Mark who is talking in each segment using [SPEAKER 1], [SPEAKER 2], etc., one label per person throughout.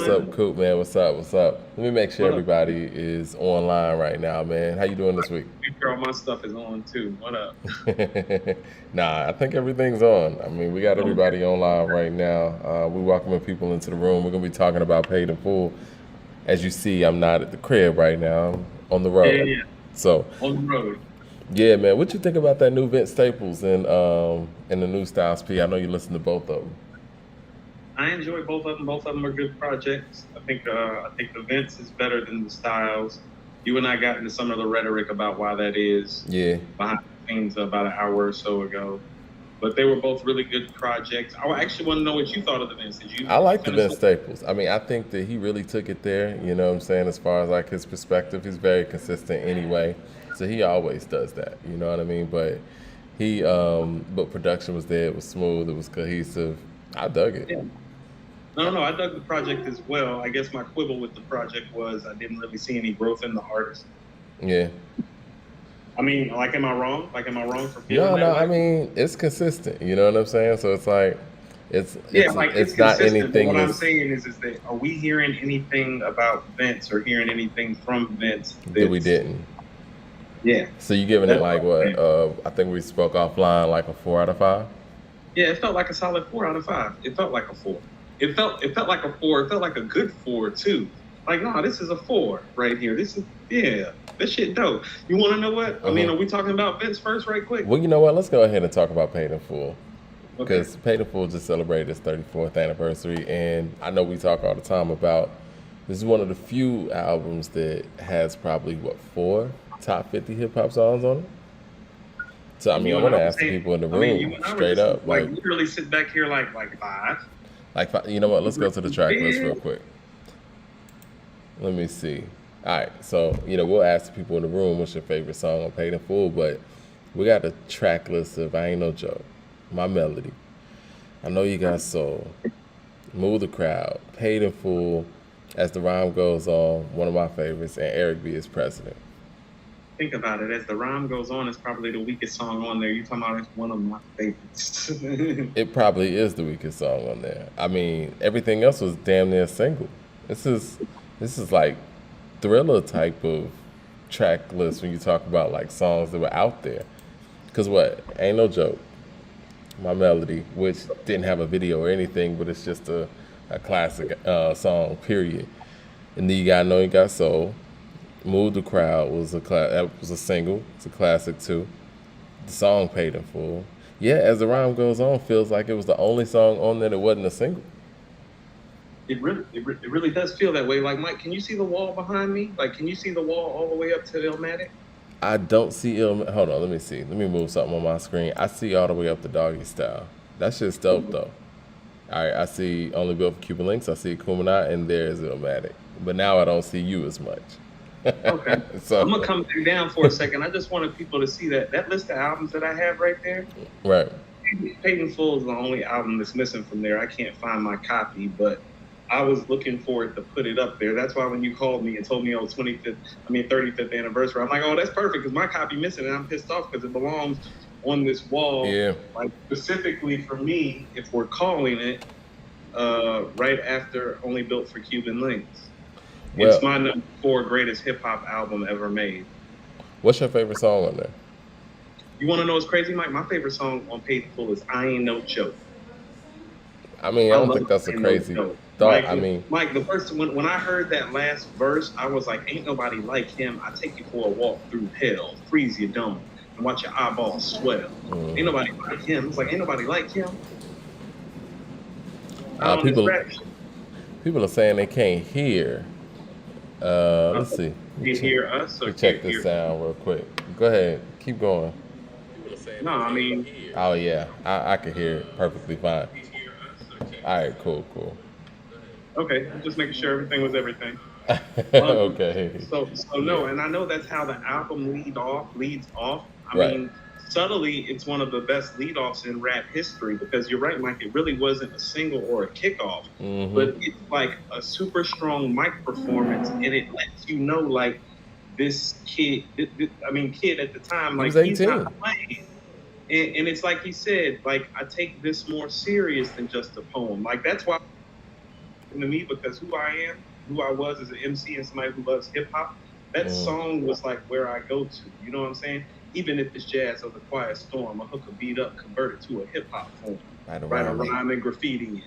[SPEAKER 1] up, Coop, man? What's up? What's up? Let me make sure
[SPEAKER 2] What up?
[SPEAKER 1] everybody is online right now, man. How you doing this week?
[SPEAKER 2] Make sure all my stuff is on too. What up?
[SPEAKER 1] Nah, I think everything's on. I mean, we got
[SPEAKER 2] Okay.
[SPEAKER 1] everybody online right now. We're welcoming people into the room. We're gonna be talking about paid in full. As you see, I'm not at the crib right now. I'm on the
[SPEAKER 2] Yeah,
[SPEAKER 1] road.
[SPEAKER 2] yeah, yeah.
[SPEAKER 1] So,
[SPEAKER 2] On the road.
[SPEAKER 1] yeah, man. What you think about that new Vince Staples and the new Styles P? I know you listen to both of them.
[SPEAKER 2] I enjoy both of them. Both of them are good projects. I think the Vince is better than the Styles. You and I got into some of the rhetoric about why that is
[SPEAKER 1] Yeah,
[SPEAKER 2] behind the scenes about an hour or so ago. But they were both really good projects. I actually want to know what you thought of the Vince. Did
[SPEAKER 1] I
[SPEAKER 2] you
[SPEAKER 1] like the
[SPEAKER 2] finish
[SPEAKER 1] Vince
[SPEAKER 2] the
[SPEAKER 1] Staples. I mean, I think that he really took it there. You know what I'm saying? As far as like his perspective, he's very consistent anyway. So he always does that. You know what I mean? But production was there. It was smooth. It was cohesive. I dug it.
[SPEAKER 2] Yeah. No, no, I dug the project as well. I guess my quibble with the project was I didn't really see any growth in the artist.
[SPEAKER 1] Yeah.
[SPEAKER 2] I mean, like, am I wrong? Like, am I wrong for feeling
[SPEAKER 1] No,
[SPEAKER 2] that
[SPEAKER 1] no. I
[SPEAKER 2] way?
[SPEAKER 1] mean, it's consistent. You know what I'm saying? So it's like,
[SPEAKER 2] Yeah, like it's
[SPEAKER 1] it's not
[SPEAKER 2] consistent. But
[SPEAKER 1] anything
[SPEAKER 2] what I'm
[SPEAKER 1] that's
[SPEAKER 2] saying is that are we hearing anything about Vince or hearing anything from Vince
[SPEAKER 1] that we
[SPEAKER 2] that's
[SPEAKER 1] didn't.
[SPEAKER 2] yeah,
[SPEAKER 1] So you giving it
[SPEAKER 2] that's what
[SPEAKER 1] like
[SPEAKER 2] I'm
[SPEAKER 1] what?
[SPEAKER 2] saying.
[SPEAKER 1] I think we spoke offline, like a 4 out of 5.
[SPEAKER 2] Yeah, it felt like a solid 4 out of 5. It felt like a four. It felt like a four. It felt like a good four too. Like, no, this is a four right here. This is yeah, this shit dope. You want to know what? I mean,
[SPEAKER 1] Hmm.
[SPEAKER 2] are we talking about Vince first, right quick?
[SPEAKER 1] Well, you know what? Let's go ahead and talk about Paid in Full.
[SPEAKER 2] Okay.
[SPEAKER 1] Because Paid in Full just celebrated its 34th anniversary, and I know we talk all the time about this is one of the few albums that has probably what 4 top 50 hip hop songs on it. So I
[SPEAKER 2] And
[SPEAKER 1] mean, I
[SPEAKER 2] you and
[SPEAKER 1] want
[SPEAKER 2] I
[SPEAKER 1] to
[SPEAKER 2] were
[SPEAKER 1] ask the
[SPEAKER 2] saying,
[SPEAKER 1] people in the
[SPEAKER 2] I mean, you
[SPEAKER 1] room
[SPEAKER 2] and I were
[SPEAKER 1] straight
[SPEAKER 2] just
[SPEAKER 1] up,
[SPEAKER 2] like literally sit back here like five.
[SPEAKER 1] you know what? Let's go to the track list
[SPEAKER 2] Yeah.
[SPEAKER 1] real quick. Let me see. All right, so we'll ask the people in the room what's your favorite song on Paid in Full, but we got a track list of I Ain't No Joke, My Melody, I Know You Got Soul, Move the Crowd, Paid in Full, As the Rhyme Goes On, one of my favorites, and Eric B is President.
[SPEAKER 2] Think about it. As the rhyme goes on, it's probably the weakest song on there. You talking about it's one of my favorites.
[SPEAKER 1] It probably is the weakest song on there. I mean, everything else was damn near single. This is this is like thriller type of track list when you talk about like songs that were out there. Cause what? Ain't no joke. My melody, which didn't have a video or anything, but it's just a classic song. Period. And then you got Know You Got Soul. Move the Crowd was that was a single. It's a classic too. The song Paid in Full. Yeah, as the rhyme goes on, feels like it was the only song on there that wasn't a single.
[SPEAKER 2] It really does feel that way. Like, Mike, can you see the wall behind me? Like, can you see the wall all the way up to Illmatic?
[SPEAKER 1] I don't see Hold on, let me see. Let me move something on my screen. I see all the way up to Doggy Style. That shit's dope though. All right, I see Only Built for Cuban Links. I see Kumina, and there's Illmatic. But now I don't see you as much.
[SPEAKER 2] Okay. I'm gonna
[SPEAKER 1] So,
[SPEAKER 2] come back down for a second. I just wanted people to see that list of albums that I have right there.
[SPEAKER 1] right.
[SPEAKER 2] Paid in Full is the only album that's missing from there. I can't find my copy, but I was looking for it to put it up there. That's why when you called me and told me, oh, 25th, 35th anniversary, I'm like, oh, that's perfect because my copy missing, and I'm pissed off because it belongs on this wall,
[SPEAKER 1] Yeah.
[SPEAKER 2] like specifically for me, if we're calling it right after Only Built for Cuban Links. It's
[SPEAKER 1] Well,
[SPEAKER 2] my number four greatest hip hop album ever made.
[SPEAKER 1] what's your favorite song on there?
[SPEAKER 2] You want to know what's crazy, Mike? My favorite song on Paid in Full is I Ain't No Joke.
[SPEAKER 1] I mean, I
[SPEAKER 2] I
[SPEAKER 1] don't
[SPEAKER 2] love
[SPEAKER 1] think that's a
[SPEAKER 2] Ain't No
[SPEAKER 1] crazy
[SPEAKER 2] Joke.
[SPEAKER 1] thought. I mean,
[SPEAKER 2] Mike, the first when I heard that last verse, I was like, "Ain't nobody like him." I take you for a walk through hell, freeze your dome, and watch your eyeballs swell. Ain't
[SPEAKER 1] mm,
[SPEAKER 2] nobody like him. It's like ain't nobody like him.
[SPEAKER 1] uh,
[SPEAKER 2] On this
[SPEAKER 1] people
[SPEAKER 2] rap shit.
[SPEAKER 1] people are saying they can't hear. Let's see.
[SPEAKER 2] You hear us
[SPEAKER 1] Let
[SPEAKER 2] or
[SPEAKER 1] me check
[SPEAKER 2] can't
[SPEAKER 1] this
[SPEAKER 2] hear?
[SPEAKER 1] sound real quick. Go ahead. Keep going.
[SPEAKER 2] No, I mean,
[SPEAKER 1] Oh yeah, I can hear it perfectly fine. All right, cool, cool.
[SPEAKER 2] okay. I'm just making sure everything was everything.
[SPEAKER 1] Okay.
[SPEAKER 2] So
[SPEAKER 1] Yeah.
[SPEAKER 2] no, and I know that's how the album leads off. I
[SPEAKER 1] Right.
[SPEAKER 2] mean, subtly, it's one of the best lead offs in rap history because you're right, Mike. It really wasn't a single or a kickoff,
[SPEAKER 1] Mm-hmm.
[SPEAKER 2] but it's like a super strong mic performance, and it lets you know, like this kid. I mean, kid at the time,
[SPEAKER 1] He
[SPEAKER 2] like
[SPEAKER 1] was
[SPEAKER 2] he's not
[SPEAKER 1] 18.
[SPEAKER 2] playing. And it's like he said, like I take this more serious than just a poem. Like that's why something to me because who I am, who I was as an MC and somebody who loves hip hop, that
[SPEAKER 1] Mm,
[SPEAKER 2] song was like where I go to. You know what I'm saying? Even if it's jazz or the quiet storm, I hook a beat up, convert it to a hip hop form,
[SPEAKER 1] right
[SPEAKER 2] write a
[SPEAKER 1] around me.
[SPEAKER 2] rhyme and graffiti in.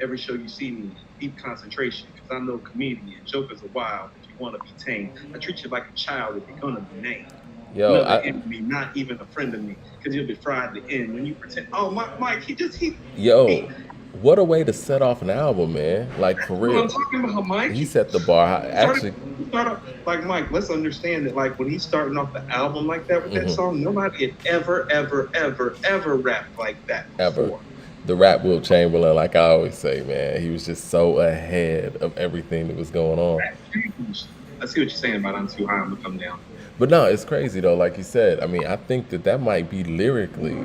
[SPEAKER 2] Every show you see me in, deep concentration, because I'm no comedian. Jokers are wild if you want to be tame. I treat you like a child if you're gonna be named.
[SPEAKER 1] Yo,
[SPEAKER 2] Another
[SPEAKER 1] I
[SPEAKER 2] enemy, not even a friend of me, because you'll be fried to end when you pretend. Oh, Mike,
[SPEAKER 1] yo,
[SPEAKER 2] he.
[SPEAKER 1] what a way to set off an album, man. Like for
[SPEAKER 2] What I'm
[SPEAKER 1] real.
[SPEAKER 2] talking about, Mike.
[SPEAKER 1] He set the bar high.
[SPEAKER 2] Started
[SPEAKER 1] Actually,
[SPEAKER 2] start off like Mike. Let's understand that like when he's starting off the album like that with that
[SPEAKER 1] mhm,
[SPEAKER 2] song, nobody had ever rapped like that
[SPEAKER 1] ever.
[SPEAKER 2] before.
[SPEAKER 1] The rap Will Chamberlain, like I always say, man, he was just so ahead of everything that was going on.
[SPEAKER 2] That changed. I see what you're saying about I'm too high, I'm gonna come down.
[SPEAKER 1] But no, it's crazy though. Like you said, I mean, I think that that might be lyrically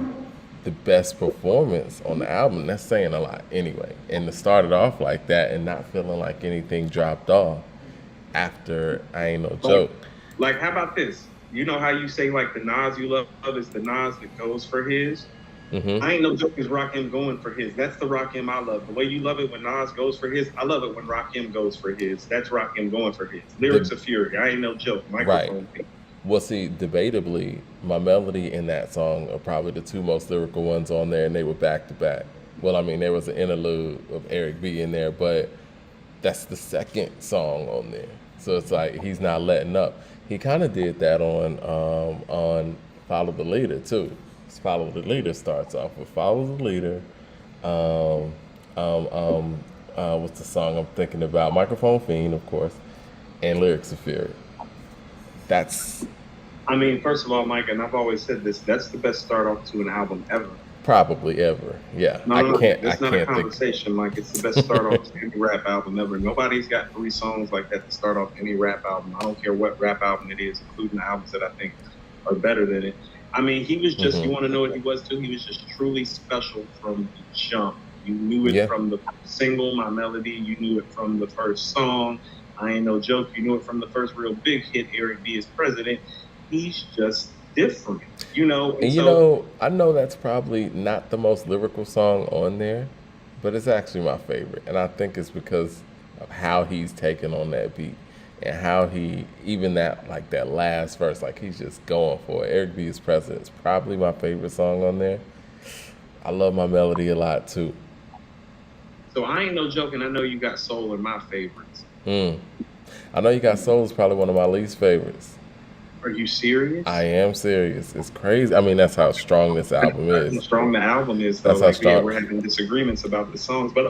[SPEAKER 1] the best performance on the album. That's saying a lot anyway. And to start it off like that and not feeling like anything dropped off after I Ain't No
[SPEAKER 2] Like,
[SPEAKER 1] Joke.
[SPEAKER 2] how about this? You know how you say like the Nas you love is the Nas that goes for his.
[SPEAKER 1] Hmm.
[SPEAKER 2] I ain't no joke is Rakim going for his. That's the Rakim I love. The way you love it when Nas goes for his, I love it when Rakim goes for his. That's Rakim going for his.
[SPEAKER 1] The
[SPEAKER 2] Lyrics of fury. I ain't no joke.
[SPEAKER 1] right.
[SPEAKER 2] Microphone.
[SPEAKER 1] Well, see, debatably, my melody in that song are probably the two most lyrical ones on there, and they were back to back. Well, I mean, there was an interlude of Eric B in there, but that's the second song on there. So it's like he's not letting up. He kind of did that on Follow the Leader too. Follow the Leader starts off with Follow the Leader. Um, what's the song I'm thinking about? Microphone Fiend, of course, and Lyrics of Fury. That's
[SPEAKER 2] I mean, first of all, Mike, and I've always said this, that's the best start off to an album ever.
[SPEAKER 1] probably ever. Yeah,
[SPEAKER 2] No,
[SPEAKER 1] I
[SPEAKER 2] no, no.
[SPEAKER 1] can't. I
[SPEAKER 2] It's not a
[SPEAKER 1] can't think.
[SPEAKER 2] conversation, Mike. It's the best start off to any rap album ever. Nobody's got 3 songs like that to start off any rap album. I don't care what rap album it is, including the albums that I think are better than it. I mean, he was just, you
[SPEAKER 1] Hmm.
[SPEAKER 2] want to know what he was too? He was just truly special from the jump. You knew it
[SPEAKER 1] Yeah,
[SPEAKER 2] from the single, My Melody. You knew it from the first song, I Ain't No Joke. You knew it from the first real big hit, Eric B. is President. He's just different, and
[SPEAKER 1] and
[SPEAKER 2] so
[SPEAKER 1] I know that's probably not the most lyrical song on there, but it's actually my favorite, and I think it's because of how he's taken on that beat and how he even that like that last verse, like he's just going for it. Eric B. is President is probably my favorite song on there. I love my melody a lot too.
[SPEAKER 2] so I Ain't No Joke, and I Know You Got Soul are my favorites.
[SPEAKER 1] Mm. I know you got Soul is probably one of my least favorites.
[SPEAKER 2] Are you serious?
[SPEAKER 1] I am serious. It's crazy. I mean, that's how strong this album
[SPEAKER 2] How
[SPEAKER 1] is.
[SPEAKER 2] strong the album is, though.
[SPEAKER 1] That's how
[SPEAKER 2] Like, yeah,
[SPEAKER 1] strong.
[SPEAKER 2] we're having disagreements about the songs, but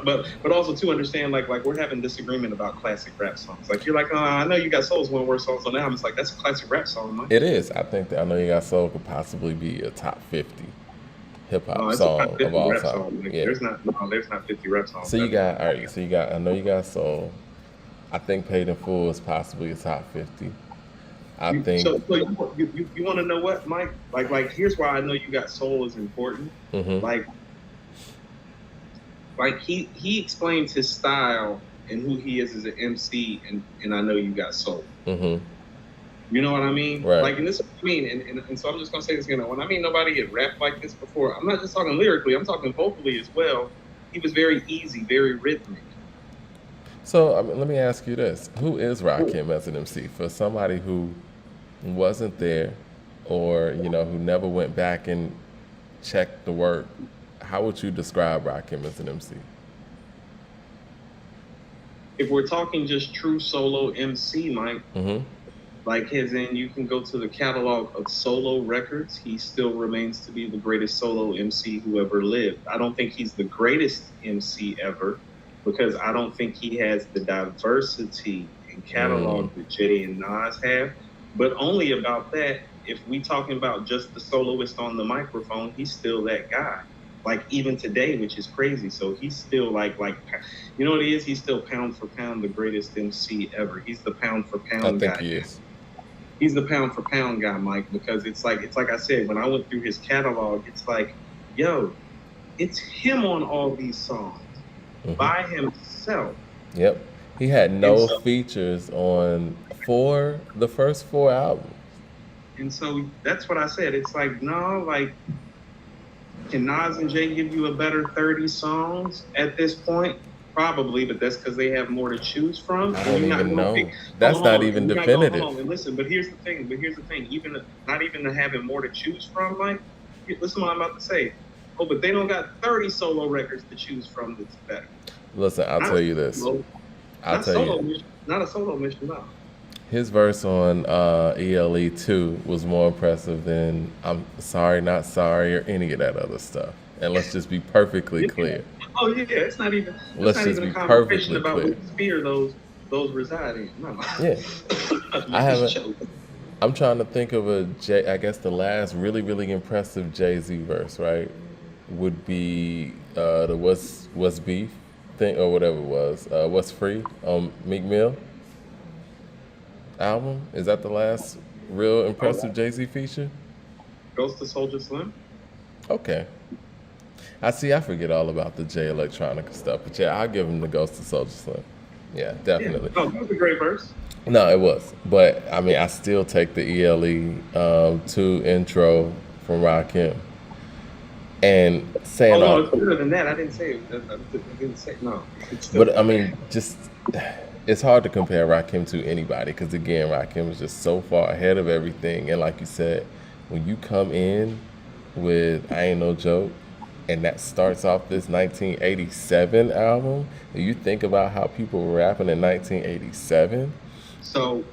[SPEAKER 2] also to understand, like we're having disagreement about classic rap songs. Like you're like, oh, I Know You Got Soul is one of the worst songs on the album. It's like that's a classic rap song, man.
[SPEAKER 1] It is. I think that I know you got soul could possibly be a top 50 hip
[SPEAKER 2] No,
[SPEAKER 1] hop
[SPEAKER 2] it's a top
[SPEAKER 1] song of
[SPEAKER 2] 50
[SPEAKER 1] all
[SPEAKER 2] rap
[SPEAKER 1] time.
[SPEAKER 2] song. Like,
[SPEAKER 1] Yeah.
[SPEAKER 2] there's not 50 rap songs
[SPEAKER 1] So you
[SPEAKER 2] better than
[SPEAKER 1] got all right. So you got I know you got soul. I think Paid in Full is possibly a top 50. I
[SPEAKER 2] you.
[SPEAKER 1] think.
[SPEAKER 2] So you want to know what, Mike? Here's why I Know You Got Soul is important.
[SPEAKER 1] Hmm.
[SPEAKER 2] Like he explains his style and who he is as an MC, and I Know You Got Soul.
[SPEAKER 1] Hmm.
[SPEAKER 2] You know what I mean?
[SPEAKER 1] Right.
[SPEAKER 2] Like, and this is what I mean. And so I'm just going to say this again. When I mean nobody had rapped like this before, I'm not just talking lyrically, I'm talking vocally as well. He was very easy, very rhythmic.
[SPEAKER 1] So I mean, let me ask you this: who is Rakim as an MC for somebody who wasn't there, or who never went back and checked the work? How would you describe Rakim as an MC?
[SPEAKER 2] If we're talking just true solo MC, Mike,
[SPEAKER 1] Hmm.
[SPEAKER 2] like his in, you can go to the catalog of solo records. He still remains to be the greatest solo MC who ever lived. I don't think he's the greatest MC ever because I don't think he has the diversity and
[SPEAKER 1] Mm.
[SPEAKER 2] catalog that Jay and Nas have. But only about that, if we talking about just the soloist on the microphone, he's still that guy. Like even today, which is crazy. So he's still like you know what he is? He's still pound for pound the greatest MC ever. He's the pound for
[SPEAKER 1] I
[SPEAKER 2] pound
[SPEAKER 1] think
[SPEAKER 2] guy.
[SPEAKER 1] he is.
[SPEAKER 2] He's the pound for pound guy, Mike, because it's like I said, when I went through his catalog, it's like, yo, it's him on all these songs
[SPEAKER 1] Hmm.
[SPEAKER 2] by himself.
[SPEAKER 1] Yep. He had
[SPEAKER 2] And
[SPEAKER 1] no
[SPEAKER 2] so
[SPEAKER 1] features on the first four albums.
[SPEAKER 2] and so that's what I said. It's like, no, like can Nas and Jay give you a better 30 songs at this point? Probably, but that's because they have more to choose from,
[SPEAKER 1] I
[SPEAKER 2] and
[SPEAKER 1] don't
[SPEAKER 2] you're not
[SPEAKER 1] even
[SPEAKER 2] going to pick.
[SPEAKER 1] know. That's
[SPEAKER 2] Hold
[SPEAKER 1] not
[SPEAKER 2] on,
[SPEAKER 1] even
[SPEAKER 2] and you're not going.
[SPEAKER 1] definitive.
[SPEAKER 2] Hold on, and listen. But here's the thing. Even not even having more to choose from, like, listen, what I'm about to say. Oh, but they don't got 30 solo records to choose from that's better.
[SPEAKER 1] Listen, I'll
[SPEAKER 2] Not
[SPEAKER 1] tell you this.
[SPEAKER 2] solo,
[SPEAKER 1] I'll
[SPEAKER 2] not
[SPEAKER 1] tell you.
[SPEAKER 2] solo mission, not a solo mission. No.
[SPEAKER 1] His verse on ELE 2 was more impressive than I'm sorry, not sorry, or any of that other stuff. And let's just be perfectly
[SPEAKER 2] Yeah.
[SPEAKER 1] clear.
[SPEAKER 2] Oh yeah, it's not even. It's
[SPEAKER 1] Let's
[SPEAKER 2] not
[SPEAKER 1] just
[SPEAKER 2] even a
[SPEAKER 1] be
[SPEAKER 2] conversation
[SPEAKER 1] perfectly
[SPEAKER 2] about
[SPEAKER 1] clear.
[SPEAKER 2] which sphere those reside in. No.
[SPEAKER 1] Yeah.
[SPEAKER 2] I'm
[SPEAKER 1] I
[SPEAKER 2] just
[SPEAKER 1] haven't.
[SPEAKER 2] joking.
[SPEAKER 1] I'm trying to think of a J. I guess the last really, really impressive Jay Z verse, right, would be the What's Beef thing or whatever it was. What's Free on Meek Mill album. Is that the last real impressive
[SPEAKER 2] Oh,
[SPEAKER 1] Jay Z feature?
[SPEAKER 2] Ghost of Soldier Slim.
[SPEAKER 1] Okay. I see. I forget all about the J Electronica stuff, but yeah, I'll give him the Ghost of Soldier Slim. Yeah,
[SPEAKER 2] Yeah.
[SPEAKER 1] definitely.
[SPEAKER 2] Oh, that was a great verse.
[SPEAKER 1] No, it was, but I mean, I still take the ELE 2 intro from Rakim and
[SPEAKER 2] Oh
[SPEAKER 1] saying
[SPEAKER 2] no,
[SPEAKER 1] all.
[SPEAKER 2] it's better than that. I didn't say it. I didn't say no. It's still
[SPEAKER 1] But I
[SPEAKER 2] better.
[SPEAKER 1] mean, just it's hard to compare Rakim to anybody because again, Rakim is just so far ahead of everything. And like you said, when you come in with "I Ain't No Joke," and that starts off this 1987 album, and you think about how people were rapping in 1987.
[SPEAKER 2] So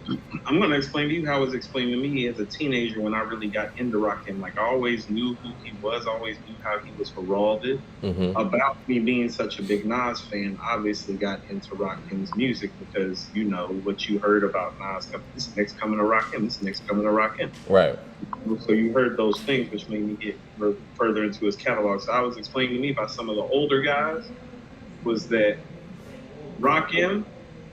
[SPEAKER 2] I'm going to explain to you how it was explained to me as a teenager when I really got into Rakim. Like I always knew who he was, always knew how he was heralded.
[SPEAKER 1] Mm-hmm.
[SPEAKER 2] About me being such a big Nas fan, obviously got into Rakim's music because you know what you heard about Nas. This next coming to Rakim, this next coming to Rakim.
[SPEAKER 1] Right.
[SPEAKER 2] So you heard those things, which made me get further into his catalog. So I was explained to me by some of the older guys was that Rakim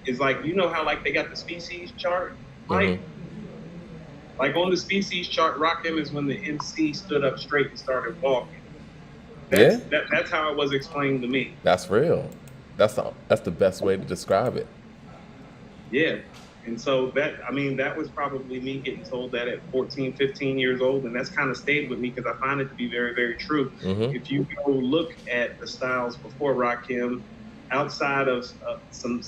[SPEAKER 2] is like, you know how like they got the species chart, right?
[SPEAKER 1] Mm-hmm.
[SPEAKER 2] Like on the species chart, Rakim is when the MC stood up straight and started walking.
[SPEAKER 1] Yeah,
[SPEAKER 2] That's how it was explained to me.
[SPEAKER 1] that's real. That's the best way to describe it.
[SPEAKER 2] Yeah. And so that was probably me getting told that at 14, 15 years old. And that's kind of stayed with me because I find it to be very, very true.
[SPEAKER 1] Mm-hmm.
[SPEAKER 2] If you go look at the styles before Rakim, outside of some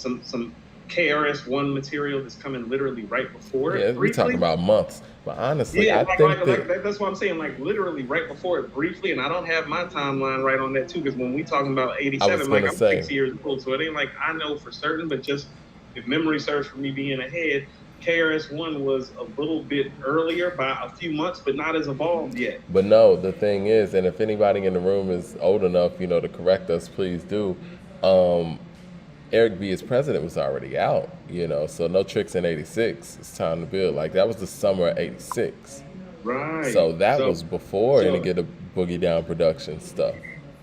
[SPEAKER 2] KRS-One material that's coming literally right before
[SPEAKER 1] Yeah,
[SPEAKER 2] it,
[SPEAKER 1] we talking
[SPEAKER 2] briefly.
[SPEAKER 1] about months, but honestly,
[SPEAKER 2] Yeah,
[SPEAKER 1] I think that
[SPEAKER 2] that's what I'm saying. Like literally right before it, briefly, and I don't have my timeline right on that too, because when we talking about
[SPEAKER 1] I was
[SPEAKER 2] '87, like
[SPEAKER 1] gonna
[SPEAKER 2] I'm
[SPEAKER 1] say
[SPEAKER 2] 6 years old, so it ain't like I know for certain, but just if memory serves for me being ahead, KRS-One was a little bit earlier by a few months, but not as evolved yet.
[SPEAKER 1] But no, the thing is, and if anybody in the room is old enough, to correct us, please do. Um, Eric B. as president was already out, so no tricks in '86. It's time to build. Like that was the summer of '86.
[SPEAKER 2] Right.
[SPEAKER 1] So that
[SPEAKER 2] So
[SPEAKER 1] was before any
[SPEAKER 2] so
[SPEAKER 1] get a boogie down production stuff.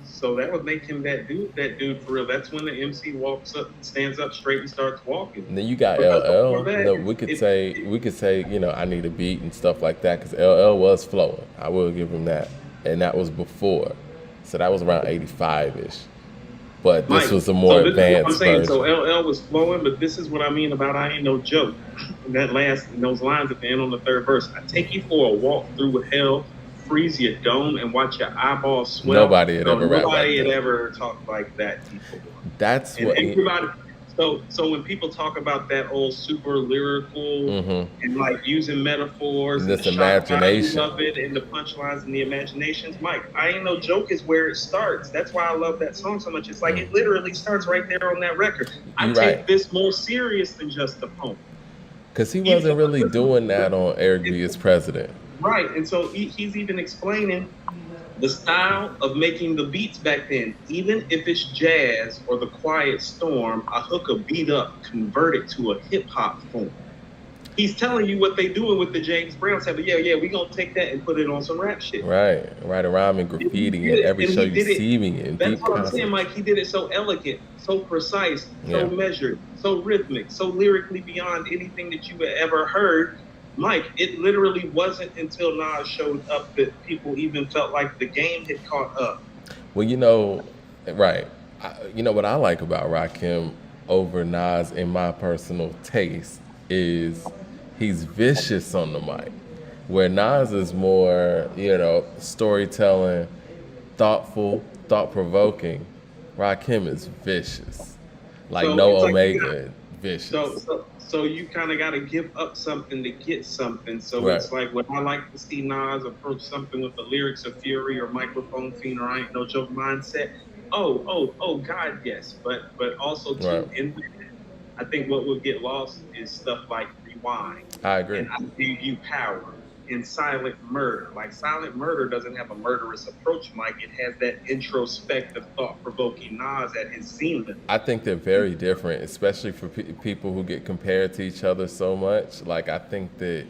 [SPEAKER 2] so that would make him that dude for real. That's when the MC walks up, stands up straight, and starts walking.
[SPEAKER 1] And then you got
[SPEAKER 2] Because before
[SPEAKER 1] LL.
[SPEAKER 2] that,
[SPEAKER 1] No, we could say, I need a beat and stuff like that because LL was flowing. I will give him that, and that was before, so that was around '85 ish. But this
[SPEAKER 2] Mike,
[SPEAKER 1] was a
[SPEAKER 2] so
[SPEAKER 1] more
[SPEAKER 2] this is what I'm
[SPEAKER 1] advanced
[SPEAKER 2] saying. So
[SPEAKER 1] version.
[SPEAKER 2] LL was flowing, but this is what I mean about I ain't no joke. Those lines at the end on the third verse. I take you for a walk through hell, freeze your dome, and watch your eyeballs swell.
[SPEAKER 1] Nobody had
[SPEAKER 2] No,
[SPEAKER 1] ever rapped like
[SPEAKER 2] nobody had
[SPEAKER 1] that.
[SPEAKER 2] ever talked like that before.
[SPEAKER 1] That's
[SPEAKER 2] And
[SPEAKER 1] what.
[SPEAKER 2] everybody, so when people talk about that old super lyrical
[SPEAKER 1] Mm-hmm.
[SPEAKER 2] and like using metaphors
[SPEAKER 1] And
[SPEAKER 2] and the
[SPEAKER 1] this
[SPEAKER 2] shock value
[SPEAKER 1] imagination.
[SPEAKER 2] of it and the punchlines and the imaginations, Mike, I ain't no joke is where it starts. That's why I love that song so much. It's like it literally starts right there on that record. I
[SPEAKER 1] You're right.
[SPEAKER 2] take this more serious than just a poem.
[SPEAKER 1] Because he
[SPEAKER 2] Even
[SPEAKER 1] wasn't really doing that on Eric B. as president.
[SPEAKER 2] right, and so he's even explaining the style of making the beats back then, even if it's jazz or the quiet storm, I hook a beat up, convert it to a hip hop form. He's telling you what they doing with the James Brown stuff, but yeah, we gonna take that and put it on some rap shit.
[SPEAKER 1] Right. Right around in
[SPEAKER 2] And he
[SPEAKER 1] graffiti
[SPEAKER 2] did
[SPEAKER 1] and
[SPEAKER 2] it,
[SPEAKER 1] every
[SPEAKER 2] and
[SPEAKER 1] show
[SPEAKER 2] he
[SPEAKER 1] you
[SPEAKER 2] did it.
[SPEAKER 1] see me in
[SPEAKER 2] That's
[SPEAKER 1] deep
[SPEAKER 2] what I'm saying,
[SPEAKER 1] concerts.
[SPEAKER 2] Mike. He did it so elegant, so precise, so
[SPEAKER 1] Yeah.
[SPEAKER 2] measured, so rhythmic, so lyrically beyond anything that you had ever heard. Mike, it literally wasn't until Nas showed up that people even felt like the game had caught up.
[SPEAKER 1] Well, right. What I like about Rakim over Nas in my personal taste is he's vicious on the mic. Where Nas is more, storytelling, thoughtful, thought provoking. Rakim is vicious. like
[SPEAKER 2] So
[SPEAKER 1] no
[SPEAKER 2] it's like you got
[SPEAKER 1] Omega,
[SPEAKER 2] so
[SPEAKER 1] vicious.
[SPEAKER 2] so so you kind of got to give up something to get something. So
[SPEAKER 1] Right.
[SPEAKER 2] it's like when I like to see Nas approach something with the lyrics of Fury or Microphone Fiend or I Ain't No Joke mindset. Oh, God, yes. But also
[SPEAKER 1] Right.
[SPEAKER 2] too in I think what would get lost is stuff like Rewind
[SPEAKER 1] I agree.
[SPEAKER 2] and I Gave You Power and Silent Murder. Like Silent Murder doesn't have a murderous approach, Mike. It has that introspective, thought-provoking Nas at his zenith.
[SPEAKER 1] I think they're very different, especially for people who get compared to each other so much. Like I think that,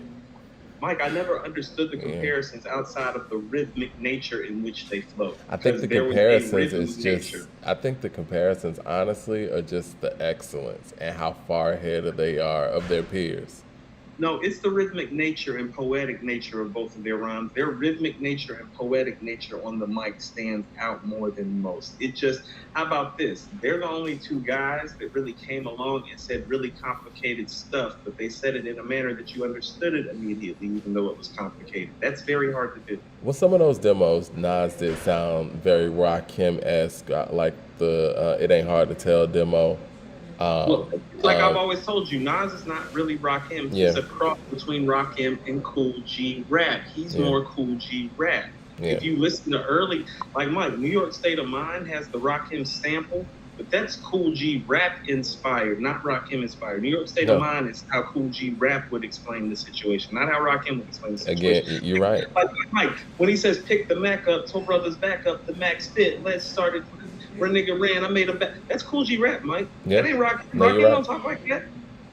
[SPEAKER 2] Mike, I never understood the
[SPEAKER 1] yeah,
[SPEAKER 2] comparisons outside of the rhythmic nature in which they flow
[SPEAKER 1] I think
[SPEAKER 2] because
[SPEAKER 1] the
[SPEAKER 2] there was a
[SPEAKER 1] comparisons
[SPEAKER 2] rhythmic
[SPEAKER 1] is
[SPEAKER 2] nature.
[SPEAKER 1] just. I think the comparisons honestly are just the excellence and how far ahead they are of their peers.
[SPEAKER 2] No, it's the rhythmic nature and poetic nature of both of their rhymes. Their rhythmic nature and poetic nature on the mic stands out more than most. It just, how about this? They're the only two guys that really came along and said really complicated stuff, but they said it in a manner that you understood it immediately, even though it was complicated. That's very hard to do.
[SPEAKER 1] Well, some of those demos, Nas did sound very Rakim esque, like the "It Ain't Hard to Tell" demo. Um,
[SPEAKER 2] Well, like I've always told you, Nas is not really Rakim. He's
[SPEAKER 1] yeah,
[SPEAKER 2] a cross between Rakim and Cool G Rap. He's
[SPEAKER 1] yeah,
[SPEAKER 2] more Cool G Rap.
[SPEAKER 1] yeah.
[SPEAKER 2] If you listen to early, like Mike, New York State of Mind has the Rakim sample, but that's Cool G Rap inspired, not Rakim inspired. New York State of
[SPEAKER 1] No,
[SPEAKER 2] Mind is how Cool G Rap would explain the situation, not how Rakim would explain the
[SPEAKER 1] again,
[SPEAKER 2] situation.
[SPEAKER 1] you're right.
[SPEAKER 2] Like Mike, when he says pick the Mac up, Toe Brothers back up, the Mac spit, let's start it. Where nigga ran, I made him back. That's Cool G Rap, Mike.
[SPEAKER 1] Yeah,
[SPEAKER 2] That ain't Rakim.
[SPEAKER 1] no, you're
[SPEAKER 2] Rakim
[SPEAKER 1] right.
[SPEAKER 2] don't talk like that.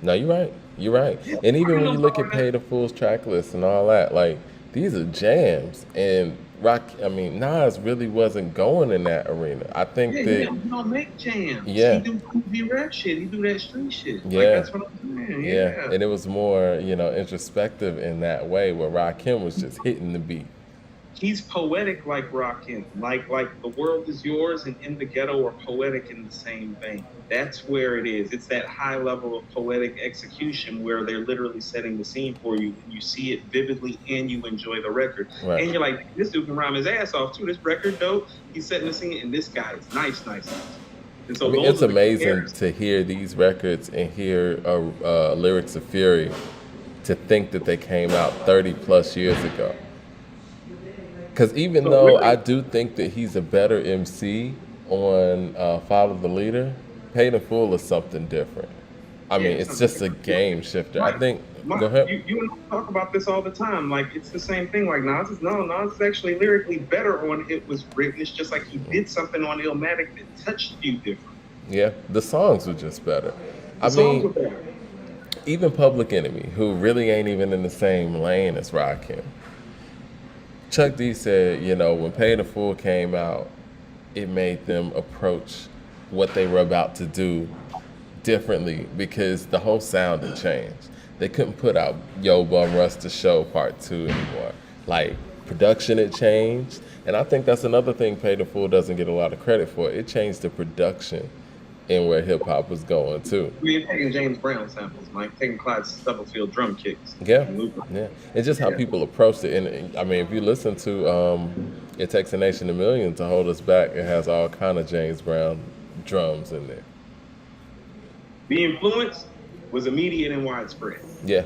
[SPEAKER 1] No, you're right. You're right.
[SPEAKER 2] Yeah,
[SPEAKER 1] And even
[SPEAKER 2] Rakim
[SPEAKER 1] when you
[SPEAKER 2] don't talk
[SPEAKER 1] look at
[SPEAKER 2] like that.
[SPEAKER 1] Pay the Fool's track list and all that, like these are jams. And I mean, Nas really wasn't going in that arena. I think
[SPEAKER 2] Yeah,
[SPEAKER 1] that,
[SPEAKER 2] he don't make jams. He
[SPEAKER 1] yeah,
[SPEAKER 2] do Cool G Rap shit. He do that street shit. Like
[SPEAKER 1] yeah,
[SPEAKER 2] that's what I'm saying.
[SPEAKER 1] yeah.
[SPEAKER 2] Yeah.
[SPEAKER 1] And it was more, introspective in that way, where Rakim was just hitting the beat.
[SPEAKER 2] He's poetic like Rakim. Like The World Is Yours and In the Ghetto are poetic in the same vein. That's where it is. It's that high level of poetic execution where they're literally setting the scene for you and you see it vividly and you enjoy the record.
[SPEAKER 1] Right.
[SPEAKER 2] And you're like, this dude can rhyme his ass off too. This record dope. He's setting the scene and this guy is nice. And
[SPEAKER 1] I
[SPEAKER 2] so
[SPEAKER 1] mean,
[SPEAKER 2] those
[SPEAKER 1] it's
[SPEAKER 2] are the
[SPEAKER 1] amazing
[SPEAKER 2] comparisons.
[SPEAKER 1] to hear these records and hear lyrics of Fury, to think that they came out 30 plus years ago. Because even
[SPEAKER 2] So
[SPEAKER 1] though I
[SPEAKER 2] really,
[SPEAKER 1] do think that he's a better MC on Follow the Leader, Paid in Full is something different. I
[SPEAKER 2] yeah,
[SPEAKER 1] mean,
[SPEAKER 2] it's
[SPEAKER 1] it's
[SPEAKER 2] something
[SPEAKER 1] just a
[SPEAKER 2] different.
[SPEAKER 1] game shifter. I
[SPEAKER 2] Mike,
[SPEAKER 1] think. Go
[SPEAKER 2] Mike,
[SPEAKER 1] ahead.
[SPEAKER 2] you and I talk about this all the time. Like it's the same thing. Like Nas is actually lyrically better on It Was Written. It's just like he did something on Illmatic that touched you different.
[SPEAKER 1] Yeah, the songs were just better.
[SPEAKER 2] The
[SPEAKER 1] I
[SPEAKER 2] songs
[SPEAKER 1] mean,
[SPEAKER 2] were better.
[SPEAKER 1] even Public Enemy, who really ain't even in the same lane as Rakim. Chuck D said, when Paid in Full came out, it made them approach what they were about to do differently because the whole sound had changed. They couldn't put out Yo Bum Rush the Show Part 2 anymore. Like, production had changed. And I think that's another thing Paid in Full doesn't get a lot of credit for. It changed the production in where hip hop was going too.
[SPEAKER 2] We're taking James Brown samples, Mike. Taking Clyde Stubblefield drum kicks.
[SPEAKER 1] Yeah,
[SPEAKER 2] And moving.
[SPEAKER 1] yeah. It's just how
[SPEAKER 2] Yeah.
[SPEAKER 1] people approached it. And I mean, if you listen to It Takes a Nation of Millions to Hold Us Back, it has all kind of James Brown drums in there.
[SPEAKER 2] The influence was immediate and widespread.
[SPEAKER 1] Yeah.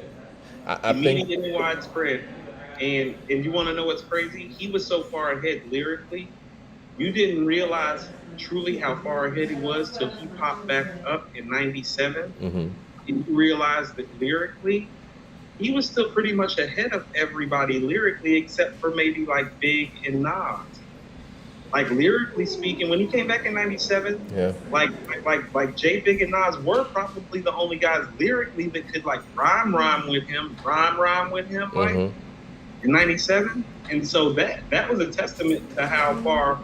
[SPEAKER 1] I think,
[SPEAKER 2] Immediate and widespread. And you want to know what's crazy? He was so far ahead lyrically. You didn't realize truly how far ahead he was till he popped back up in '97.
[SPEAKER 1] mhm.
[SPEAKER 2] And you realize that lyrically, he was still pretty much ahead of everybody lyrically, except for maybe like Big and Nas. Like lyrically speaking, when he came back in '97,
[SPEAKER 1] Yeah.
[SPEAKER 2] like J Big and Nas were probably the only guys lyrically that could like rhyme with him, like
[SPEAKER 1] hmm
[SPEAKER 2] in '97. And so that was a testament to how far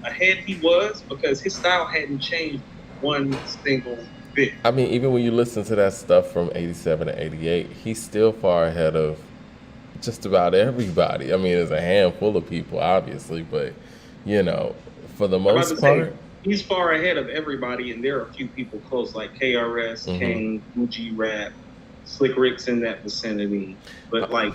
[SPEAKER 2] ahead he was because his style hadn't changed one single bit.
[SPEAKER 1] I mean, even when you listen to that stuff from 87 to 88, he's still far ahead of just about everybody. I mean, there's a handful of people, obviously, but, for the
[SPEAKER 2] I'm about to
[SPEAKER 1] most
[SPEAKER 2] say
[SPEAKER 1] part,
[SPEAKER 2] he's far ahead of everybody, and there are a few people close like KRS,
[SPEAKER 1] hmm
[SPEAKER 2] Kane, Fuji Rap, Slick Rick's in that vicinity. But like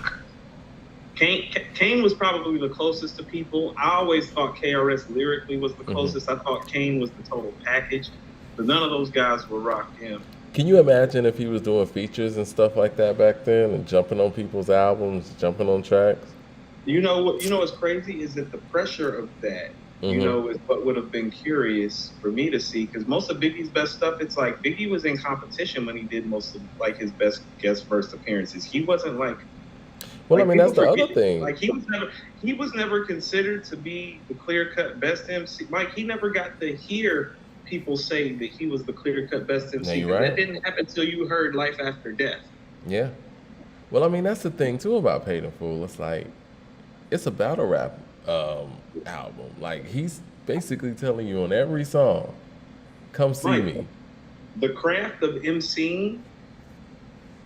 [SPEAKER 2] Kane was probably the closest to people. I always thought KRS lyrically was the
[SPEAKER 1] hmm
[SPEAKER 2] closest. I thought Kane was the total package. But none of those guys were Rakim.
[SPEAKER 1] Can you imagine if he was doing features and stuff like that back then and jumping on people's albums, jumping on tracks?
[SPEAKER 2] You know what? You know what's crazy is that the pressure of that,
[SPEAKER 1] Mm-hmm.
[SPEAKER 2] is what would have been curious for me to see. Because most of Biggie's best stuff, it's like Biggie was in competition when he did most of like his best guest verse appearances. He wasn't
[SPEAKER 1] Well, I
[SPEAKER 2] like
[SPEAKER 1] mean,
[SPEAKER 2] people
[SPEAKER 1] that's the
[SPEAKER 2] forget
[SPEAKER 1] other
[SPEAKER 2] it.
[SPEAKER 1] thing.
[SPEAKER 2] Like he was never considered to be the clear cut best MC. Mike, he never got to hear people say that he was the clear cut best
[SPEAKER 1] Yeah,
[SPEAKER 2] MC
[SPEAKER 1] you're
[SPEAKER 2] because that
[SPEAKER 1] right.
[SPEAKER 2] didn't happen until you heard Life After Death.
[SPEAKER 1] Yeah. Well, I mean, that's the thing too about Paid in Full. It's like it's a battle rap album. Like he's basically telling you on every song, "Come see
[SPEAKER 2] Mike,
[SPEAKER 1] me."
[SPEAKER 2] the craft of MCing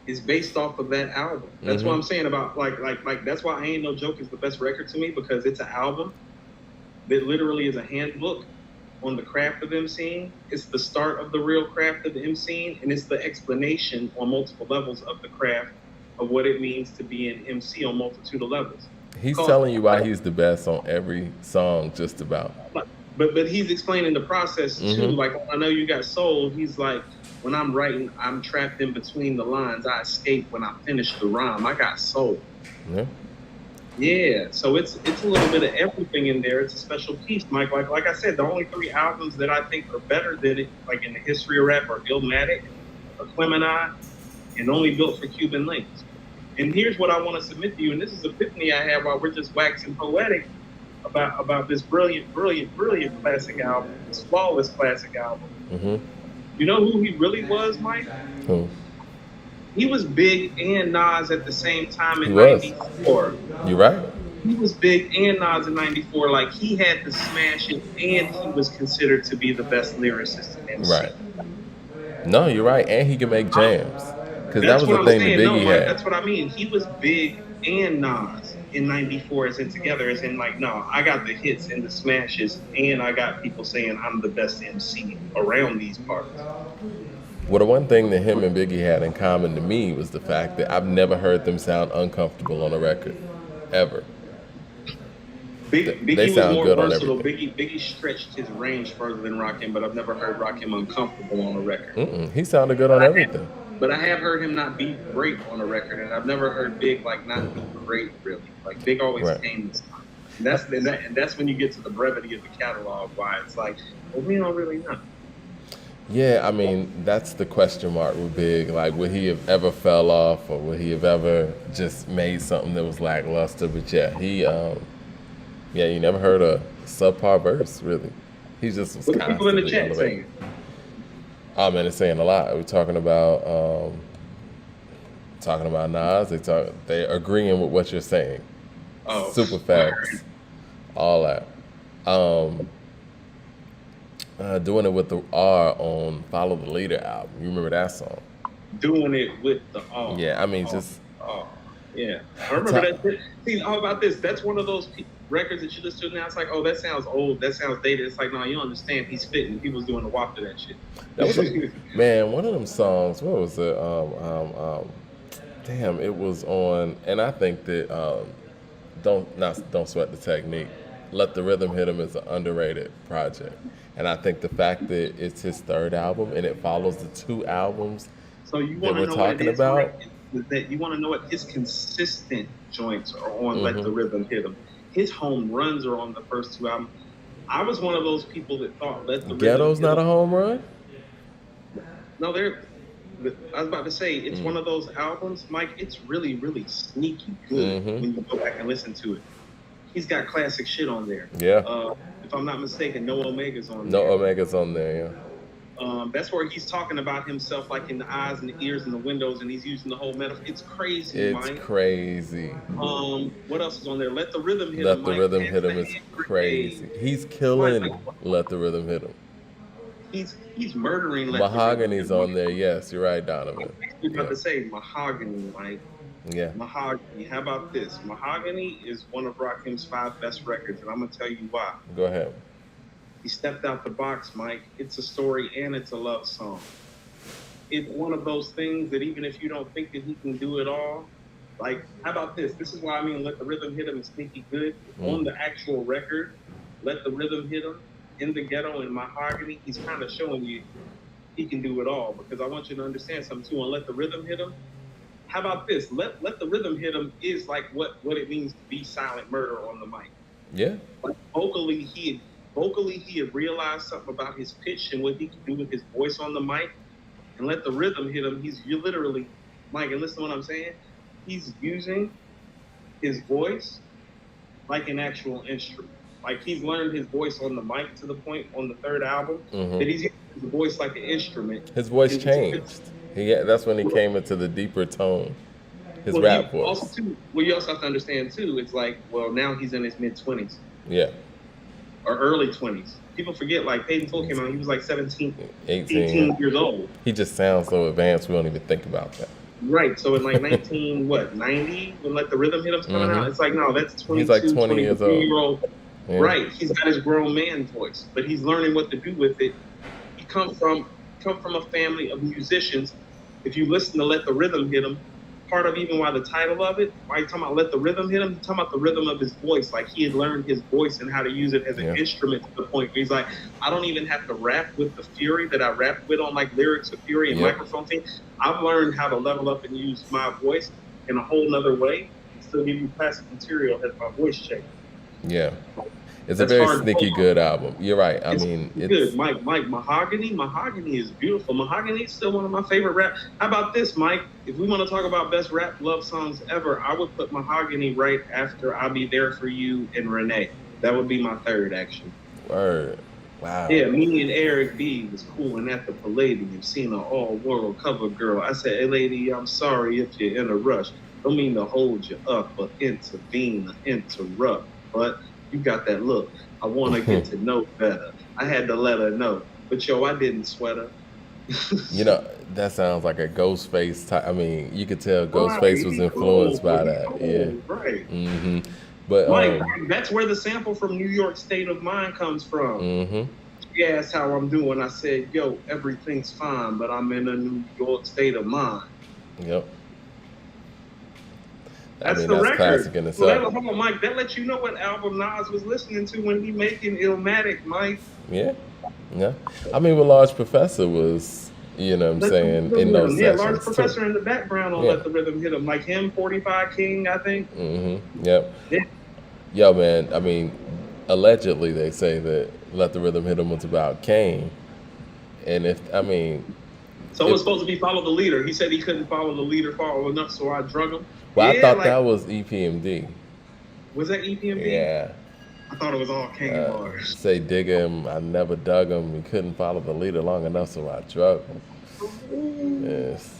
[SPEAKER 2] is based off of that album. That's what
[SPEAKER 1] Mm-hmm.
[SPEAKER 2] I'm saying about like that's why Ain't No Joke is the best record to me because it's an album that literally is a handbook on the craft of MCing. It's the start of the real craft of MCing, and it's the explanation on multiple levels of the craft of what it means to be an MC on multitude of levels.
[SPEAKER 1] He's
[SPEAKER 2] Cause,
[SPEAKER 1] telling you why he's the best on every song, just about.
[SPEAKER 2] but he's explaining the process too.
[SPEAKER 1] Mm-hmm.
[SPEAKER 2] Like I know you got soul. He's like, when I'm writing, I'm trapped in between the lines. I escape when I finish the rhyme. I got soul.
[SPEAKER 1] Yeah.
[SPEAKER 2] Yeah, so it's a little bit of everything in there. It's a special piece, Mike. Like I said, the only three albums that I think are better than it, like in the history of rap, are Illmatic, Aquemini, and Only Built for Cuban Links. And here's what I want to submit to you, and this is epiphany I had while we're just waxing poetic about this brilliant, brilliant, brilliant classic album, this flawless classic album.
[SPEAKER 1] Mm-hmm.
[SPEAKER 2] You know who he really was, Mike?
[SPEAKER 1] Who?
[SPEAKER 2] He was Big and Nas at the same time
[SPEAKER 1] He
[SPEAKER 2] in
[SPEAKER 1] was.
[SPEAKER 2] '94.
[SPEAKER 1] You're right.
[SPEAKER 2] He was Big and Nas in '94. Like he had to smash it, and he was considered to be the best lyricist in MC.
[SPEAKER 1] Right. No, you're right. And he can make jams. Because that
[SPEAKER 2] That's
[SPEAKER 1] was
[SPEAKER 2] what
[SPEAKER 1] the
[SPEAKER 2] I'm
[SPEAKER 1] thing that
[SPEAKER 2] saying. No,
[SPEAKER 1] Biggie
[SPEAKER 2] Mike,
[SPEAKER 1] had.
[SPEAKER 2] that's what I mean. He was Big and Nas in '94, as in together, as in like, no, I got the hits and the smashes, and I got people saying I'm the best MC around these parts.
[SPEAKER 1] Well, the one thing that him and Biggie had in common to me was the fact that I've never heard them sound uncomfortable on a record. Ever. They
[SPEAKER 2] Biggie was
[SPEAKER 1] sound
[SPEAKER 2] more
[SPEAKER 1] good on
[SPEAKER 2] versatile.
[SPEAKER 1] everything.
[SPEAKER 2] Biggie stretched his range further than Rakim, but I've never heard Rakim uncomfortable on a record.
[SPEAKER 1] Mm-mm. He sounded good on everything.
[SPEAKER 2] But I have heard him not be great on a record, and I've never heard Big like not be great really. Like Big always
[SPEAKER 1] Right.
[SPEAKER 2] came this time. And that's when you get to the brevity of the catalog. Why it's like, well, we don't really know.
[SPEAKER 1] Yeah, I mean, that's the question mark with Big. Like, would he have ever fell off, or would he have ever just made something that was lackluster? But yeah, you never heard a subpar verse, really. He just was
[SPEAKER 2] What the people in the
[SPEAKER 1] constantly
[SPEAKER 2] chat
[SPEAKER 1] elevating.
[SPEAKER 2] saying?
[SPEAKER 1] Oh man, it's saying a lot. We're talking about Nas. They agreeing with what you're saying.
[SPEAKER 2] Oh,
[SPEAKER 1] Super facts, all that. Um, Doing it with the R on Follow the Leader album. You remember that song?
[SPEAKER 2] doing it with the
[SPEAKER 1] Yeah, I mean,
[SPEAKER 2] oh,
[SPEAKER 1] just
[SPEAKER 2] oh, yeah. I remember that. See, how about this? That's one of those records that you listen to now. It's like, oh, that sounds old. That sounds dated. It's like, no, you don't understand. He's fitting. He was doing the WAP to that shit.
[SPEAKER 1] that was man, one of them songs. What was it? Damn, it was on, and I think that don't sweat the technique. Let the Rhythm Hit Him is an underrated project, and I think the fact that it's his third album and it follows the two albums
[SPEAKER 2] So you
[SPEAKER 1] that
[SPEAKER 2] want to
[SPEAKER 1] we're
[SPEAKER 2] know what it
[SPEAKER 1] talking
[SPEAKER 2] is,
[SPEAKER 1] about.
[SPEAKER 2] Mike? Is that you want to know what his consistent joints are on Let the Rhythm Hit Him. His home runs are on the first two albums. I was one of those people that thought Let the
[SPEAKER 1] Ghetto's
[SPEAKER 2] Rhythm
[SPEAKER 1] not a
[SPEAKER 2] Hit
[SPEAKER 1] home run.
[SPEAKER 2] Him. No, they're. I was about to say it's one of those albums, Mike. It's really, really sneaky good when you go back and listen to it. He's got classic shit on there.
[SPEAKER 1] Yeah.
[SPEAKER 2] If I'm not mistaken, No Omega's on
[SPEAKER 1] No
[SPEAKER 2] there.
[SPEAKER 1] Omega's on there. Yeah.
[SPEAKER 2] That's where he's talking about himself, like in the eyes and the ears and the windows, and he's using the whole metaphor. It's crazy,
[SPEAKER 1] It's
[SPEAKER 2] Mike.
[SPEAKER 1] crazy.
[SPEAKER 2] What else is on there? Let the Rhythm Hit
[SPEAKER 1] Let
[SPEAKER 2] Him.
[SPEAKER 1] the
[SPEAKER 2] Mike.
[SPEAKER 1] Rhythm
[SPEAKER 2] That's
[SPEAKER 1] Hit Him
[SPEAKER 2] the
[SPEAKER 1] is
[SPEAKER 2] hand
[SPEAKER 1] crazy.
[SPEAKER 2] grenade.
[SPEAKER 1] He's killing
[SPEAKER 2] Mike,
[SPEAKER 1] Let the Rhythm Hit Him.
[SPEAKER 2] he's murdering. Let the Rhythm
[SPEAKER 1] Mahogany's
[SPEAKER 2] Hit Him.
[SPEAKER 1] on there. Yes, you're right, Donovan.
[SPEAKER 2] I was about to say Mahogany, Mike.
[SPEAKER 1] Yeah.
[SPEAKER 2] Mahogany. How about this? Mahogany is one of Rakim's 5 best records, and I'm gonna tell you why.
[SPEAKER 1] Go ahead.
[SPEAKER 2] He stepped out the box, Mike. It's a story and it's a love song. It's one of those things that even if you don't think that he can do it all, like, how about this? This is why I mean Let the Rhythm Hit Him is sneaky good. On the actual record, Let the Rhythm Hit Him, In the Ghetto, and Mahogany, he's kind of showing you he can do it all. Because I want you to understand something too. And let the rhythm hit him. How about this? Let the rhythm hit him is like what it means to be silent murder on the mic.
[SPEAKER 1] Yeah.
[SPEAKER 2] Like vocally he had realized something about his pitch and what he could do with his voice on the mic, and let the rhythm hit him. You're literally, Mike, and listen to what I'm saying. He's using his voice like an actual instrument. Like he's learned his voice on the mic to the point on the third album that he's using his voice like an instrument.
[SPEAKER 1] His voice changed. That's when he came into the deeper tone. His
[SPEAKER 2] Well,
[SPEAKER 1] rap
[SPEAKER 2] you also
[SPEAKER 1] voice.
[SPEAKER 2] too. Well, you also have to understand too. It's like, well, now he's in his mid-20s
[SPEAKER 1] Yeah.
[SPEAKER 2] or early 20s. People forget, like Peyton Full came out, he was like 17,
[SPEAKER 1] 18.
[SPEAKER 2] 18 years old.
[SPEAKER 1] He just sounds so advanced. We don't even think about that.
[SPEAKER 2] Right. So in like 90, when like the rhythm hit him's coming out, it's like, no, that's 22,
[SPEAKER 1] He's like 20 years
[SPEAKER 2] 23-year-old.
[SPEAKER 1] Yeah.
[SPEAKER 2] Right. He's got his grown man voice, but he's learning what to do with it. He come from a family of musicians. If you listen to Let the Rhythm Hit Him, part of even why the title of it, why you talking about Let the Rhythm Hit Him, talking about the rhythm of his voice. Like he had learned his voice and how to use it as an instrument to the point where he's like, I don't even have to rap with the fury that I rap with on like lyrics of fury and microphone thing. I've learned how to level up and use my voice in a whole nother way and still give you classic material as my voice changed.
[SPEAKER 1] Yeah. It's a very sneaky good album. You're right. I mean, it's
[SPEAKER 2] good. Mike, Mahogany is beautiful. Mahogany is still one of my favorite rap. How about this, Mike? If we want to talk about best rap love songs ever, I would put Mahogany right after I'll Be There For You and Renee. That would be my third, actually.
[SPEAKER 1] Word. Wow.
[SPEAKER 2] Yeah, me and Eric B was cooling at the Palladium, seeing an all-world cover girl. I said, hey, lady, I'm sorry if you're in a rush. Don't mean to hold you up or intervene or interrupt, but you got that look. I want to get to know better. I had to let her know. But, yo, I didn't sweat her.
[SPEAKER 1] You know, that sounds like a Ghostface type. I mean, you could tell Ghostface was influenced by that. Yeah.
[SPEAKER 2] Right.
[SPEAKER 1] But
[SPEAKER 2] Mike, that's where the sample from New York State of Mind comes from. She asked how I'm doing. I said, yo, everything's fine, but I'm in a New York state of mind.
[SPEAKER 1] Yep.
[SPEAKER 2] That's the record.
[SPEAKER 1] Classic in itself.
[SPEAKER 2] Hold on, Mike. That lets you know what album Nas was listening to when he making Illmatic, Mike.
[SPEAKER 1] Yeah. Yeah. I mean, well, Large Professor was, you know what I'm saying, in those sessions.
[SPEAKER 2] Large Professor in the background on Let the Rhythm Hit Him. Like him, 45 King, I think.
[SPEAKER 1] Yep. Yeah. Yo, man, I mean, allegedly they say that Let the Rhythm Hit Him was about Kane. And
[SPEAKER 2] so it was supposed to be Follow the Leader. He said he couldn't follow the leader far enough, so I drug him.
[SPEAKER 1] Well, I thought that was EPMD.
[SPEAKER 2] Was that EPMD?
[SPEAKER 1] Yeah.
[SPEAKER 2] I thought it was all Kane bars.
[SPEAKER 1] Say dig him, I never dug him. He couldn't follow the leader long enough, so I drug him. Yes.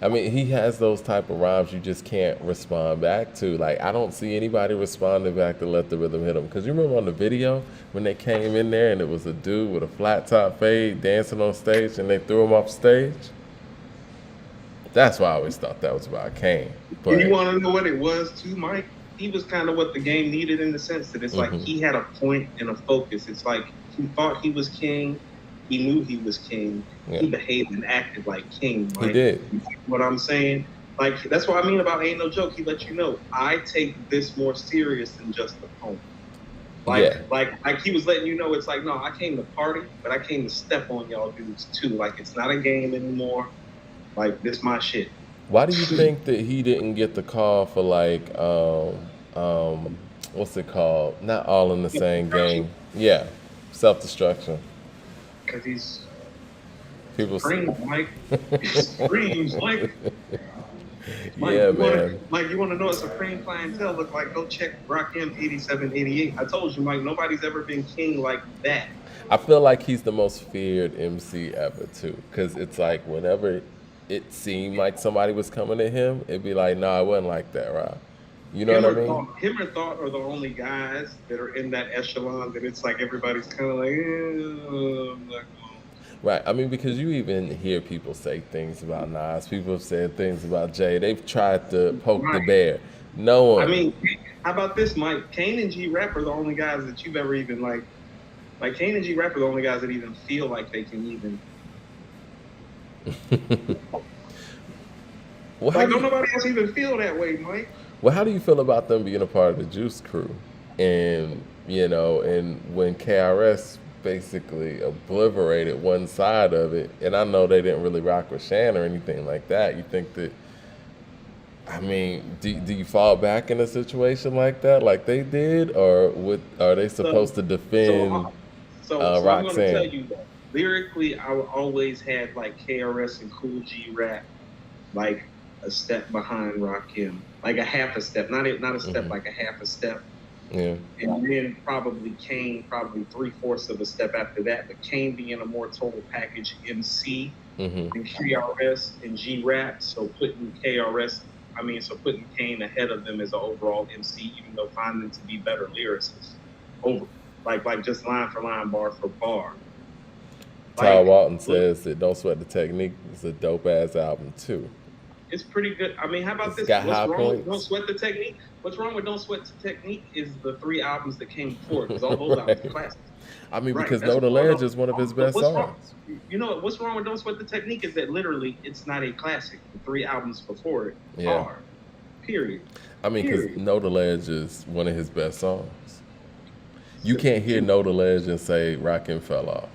[SPEAKER 1] I mean, he has those type of rhymes you just can't respond back to. Like, I don't see anybody responding back to Let the Rhythm Hit Him. Because you remember on the video when they came in there and it was a dude with a flat top fade dancing on stage and they threw him off stage? That's why I always thought that was about Kane.
[SPEAKER 2] But you want to know what it was too, Mike? He was kind of what the game needed in the sense that it's like he had a point and a focus. It's like he thought he was king. He knew he was king. Yeah. He behaved and acted like king. Mike.
[SPEAKER 1] He did.
[SPEAKER 2] You know what I'm saying? Like, that's what I mean about Ain't No Joke. He let you know, I take this more serious than just a poem. Like he was letting you know, it's like, no, I came to party, but I came to step on y'all dudes too. Like, it's not a game anymore. Like, this my shit.
[SPEAKER 1] Why do you think that he didn't get the call for like, what's it called? Not All in the Same Game. Yeah, Self-Destruction.
[SPEAKER 2] Because he's
[SPEAKER 1] people
[SPEAKER 2] screams, Mike. Screams, Mike.
[SPEAKER 1] Yeah, man.
[SPEAKER 2] Mike, you want to know what Supreme Clientele look like? Go check Rakim 87, 88. I told you, Mike, nobody's ever been king like that.
[SPEAKER 1] I feel like he's the most feared MC ever, too. Because it's like whenever it seemed like somebody was coming at him, it'd be like, nah, it wasn't like that, right? You know what I mean?
[SPEAKER 2] Him or Thought are the only guys that are in that echelon that it's like everybody's kind of like, I'm not going.
[SPEAKER 1] Right. I mean, because you even hear people say things about Nas. People have said things about Jay. They've tried to poke the bear. No one.
[SPEAKER 2] I mean, how about this, Mike? Kane and G-Rap are the only guys that you've ever even like Kane and G-Rap are the only guys that even feel like they can even.
[SPEAKER 1] Well,
[SPEAKER 2] don't nobody else even feel that way, Mike.
[SPEAKER 1] Well, how do you feel about them being a part of the Juice Crew? And, you know, and when KRS basically obliterated one side of it. And I know they didn't really rock with Shan or anything like that. You think that, I mean, do you fall back in a situation like that, like they did, or are they
[SPEAKER 2] So,
[SPEAKER 1] supposed to
[SPEAKER 2] so,
[SPEAKER 1] defend
[SPEAKER 2] so I'm going to tell
[SPEAKER 1] Roxanne?
[SPEAKER 2] you that lyrically, I always had like KRS and Cool G rap like a step behind Rakim, like a half a step, not a step,
[SPEAKER 1] Hmm.
[SPEAKER 2] like a half a step.
[SPEAKER 1] Yeah.
[SPEAKER 2] And then probably Kane, probably three-fourths of a step after that. But Kane being a more total package MC
[SPEAKER 1] Hmm.
[SPEAKER 2] and KRS and G Rap, so putting so putting Kane ahead of them as an overall MC, even though finding them to be better lyricists, over like just line for line, bar for bar.
[SPEAKER 1] Tal
[SPEAKER 2] Like,
[SPEAKER 1] Walton
[SPEAKER 2] look,
[SPEAKER 1] says that "Don't Sweat the Technique" is a dope ass album too.
[SPEAKER 2] it's pretty good. I mean, how about
[SPEAKER 1] It's
[SPEAKER 2] this?
[SPEAKER 1] got
[SPEAKER 2] What's
[SPEAKER 1] high
[SPEAKER 2] wrong with Don't
[SPEAKER 1] points.
[SPEAKER 2] Sweat the Technique? What's wrong with Don't Sweat the Technique is the three albums that came before it, because all those albums are
[SPEAKER 1] Right.
[SPEAKER 2] classics.
[SPEAKER 1] I mean,
[SPEAKER 2] Right.
[SPEAKER 1] because
[SPEAKER 2] That's
[SPEAKER 1] "Know
[SPEAKER 2] what's
[SPEAKER 1] the
[SPEAKER 2] wrong.
[SPEAKER 1] Ledge" is one of his
[SPEAKER 2] But
[SPEAKER 1] best
[SPEAKER 2] what's wrong?
[SPEAKER 1] songs.
[SPEAKER 2] You know what's wrong with Don't Sweat the Technique is that literally it's not a classic. The three albums before it
[SPEAKER 1] Yeah.
[SPEAKER 2] are. Period.
[SPEAKER 1] I mean, because
[SPEAKER 2] Period.
[SPEAKER 1] "Know the Ledge" is one of his best songs. You
[SPEAKER 2] So,
[SPEAKER 1] can't hear "Know the Ledge" and say Rakim fell off.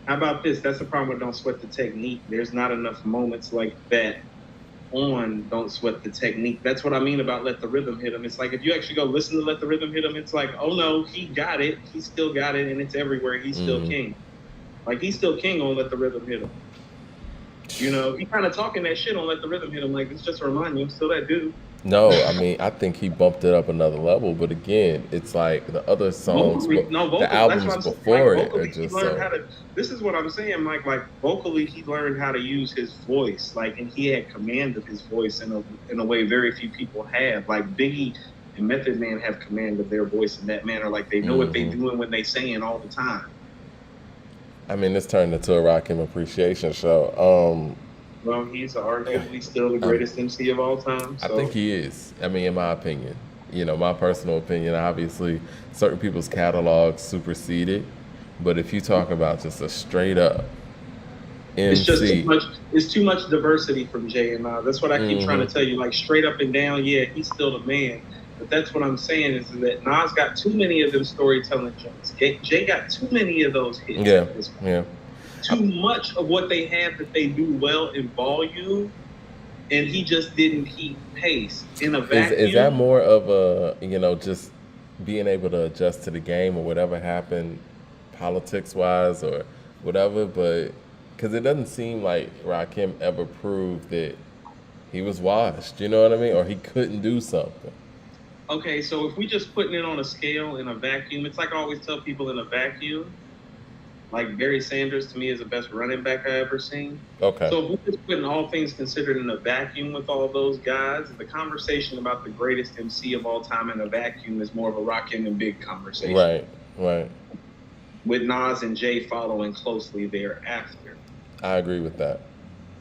[SPEAKER 2] how about this? That's the problem with Don't Sweat the Technique. There's not enough moments like that on Don't Sweat the Technique. That's what I mean about Let the Rhythm Hit Him. It's like if you actually go listen to Let the Rhythm Hit Him, it's like, oh no, he got it. He still got it, and it's everywhere. He's still
[SPEAKER 1] Hmm.
[SPEAKER 2] king. Like he's still king on Let the Rhythm Hit Him. You know, he kind of talking that shit on Let the Rhythm Hit Him. Like it's just to remind you, I'm still that dude.
[SPEAKER 1] No, I mean, I think he bumped it up another level. But again, it's like the other songs,
[SPEAKER 2] Vocally, no
[SPEAKER 1] the
[SPEAKER 2] vocal. That's what
[SPEAKER 1] albums
[SPEAKER 2] I'm saying. Like
[SPEAKER 1] before it are
[SPEAKER 2] vocally, he
[SPEAKER 1] just
[SPEAKER 2] learned
[SPEAKER 1] so.
[SPEAKER 2] how to. This is what I'm saying, Mike. Like vocally, he learned how to use his voice. Like, and he had command of his voice in a way very few people have. Like Biggie and Method Man have command of their voice in that manner. Like they know what they
[SPEAKER 1] Hmm.
[SPEAKER 2] doing when they saying all the time.
[SPEAKER 1] I mean, it's turned into a Rakim appreciation show.
[SPEAKER 2] Well, he's arguably still the
[SPEAKER 1] Um,
[SPEAKER 2] greatest MC of all time.
[SPEAKER 1] I think
[SPEAKER 2] So
[SPEAKER 1] he is. I mean, in my opinion, my personal opinion, obviously, certain people's catalogs supersede it. But if you talk about just a straight up
[SPEAKER 2] it's just too
[SPEAKER 1] MC,
[SPEAKER 2] much. It's too much diversity from Jay and Nas. That's what I keep trying
[SPEAKER 1] hmm
[SPEAKER 2] to tell you. Like straight up and down, yeah, he's still the man. But that's what I'm saying is that Nas got too many of them storytelling joints. Jay got too many of those hits
[SPEAKER 1] yeah,
[SPEAKER 2] at this point.
[SPEAKER 1] yeah.
[SPEAKER 2] Too much of what they have that they do well in volume, and he just didn't keep pace in a
[SPEAKER 1] Is that
[SPEAKER 2] vacuum.
[SPEAKER 1] more of a just being able to adjust to the game or whatever happened, politics wise or whatever? But because it doesn't seem like Rakim ever proved that he was washed. You know what I mean? Or he couldn't do something.
[SPEAKER 2] Okay, so if we just putting it on a scale in a vacuum, it's like I always tell people in a vacuum. Like Barry Sanders to me is the best running back I ever seen.
[SPEAKER 1] Okay.
[SPEAKER 2] So if we're just putting all things considered in a vacuum with all those guys, the conversation about the greatest MC of all time in a vacuum is more of a Rakim and Big conversation,
[SPEAKER 1] Right. Right.
[SPEAKER 2] with Nas and Jay following closely thereafter.
[SPEAKER 1] I agree with that.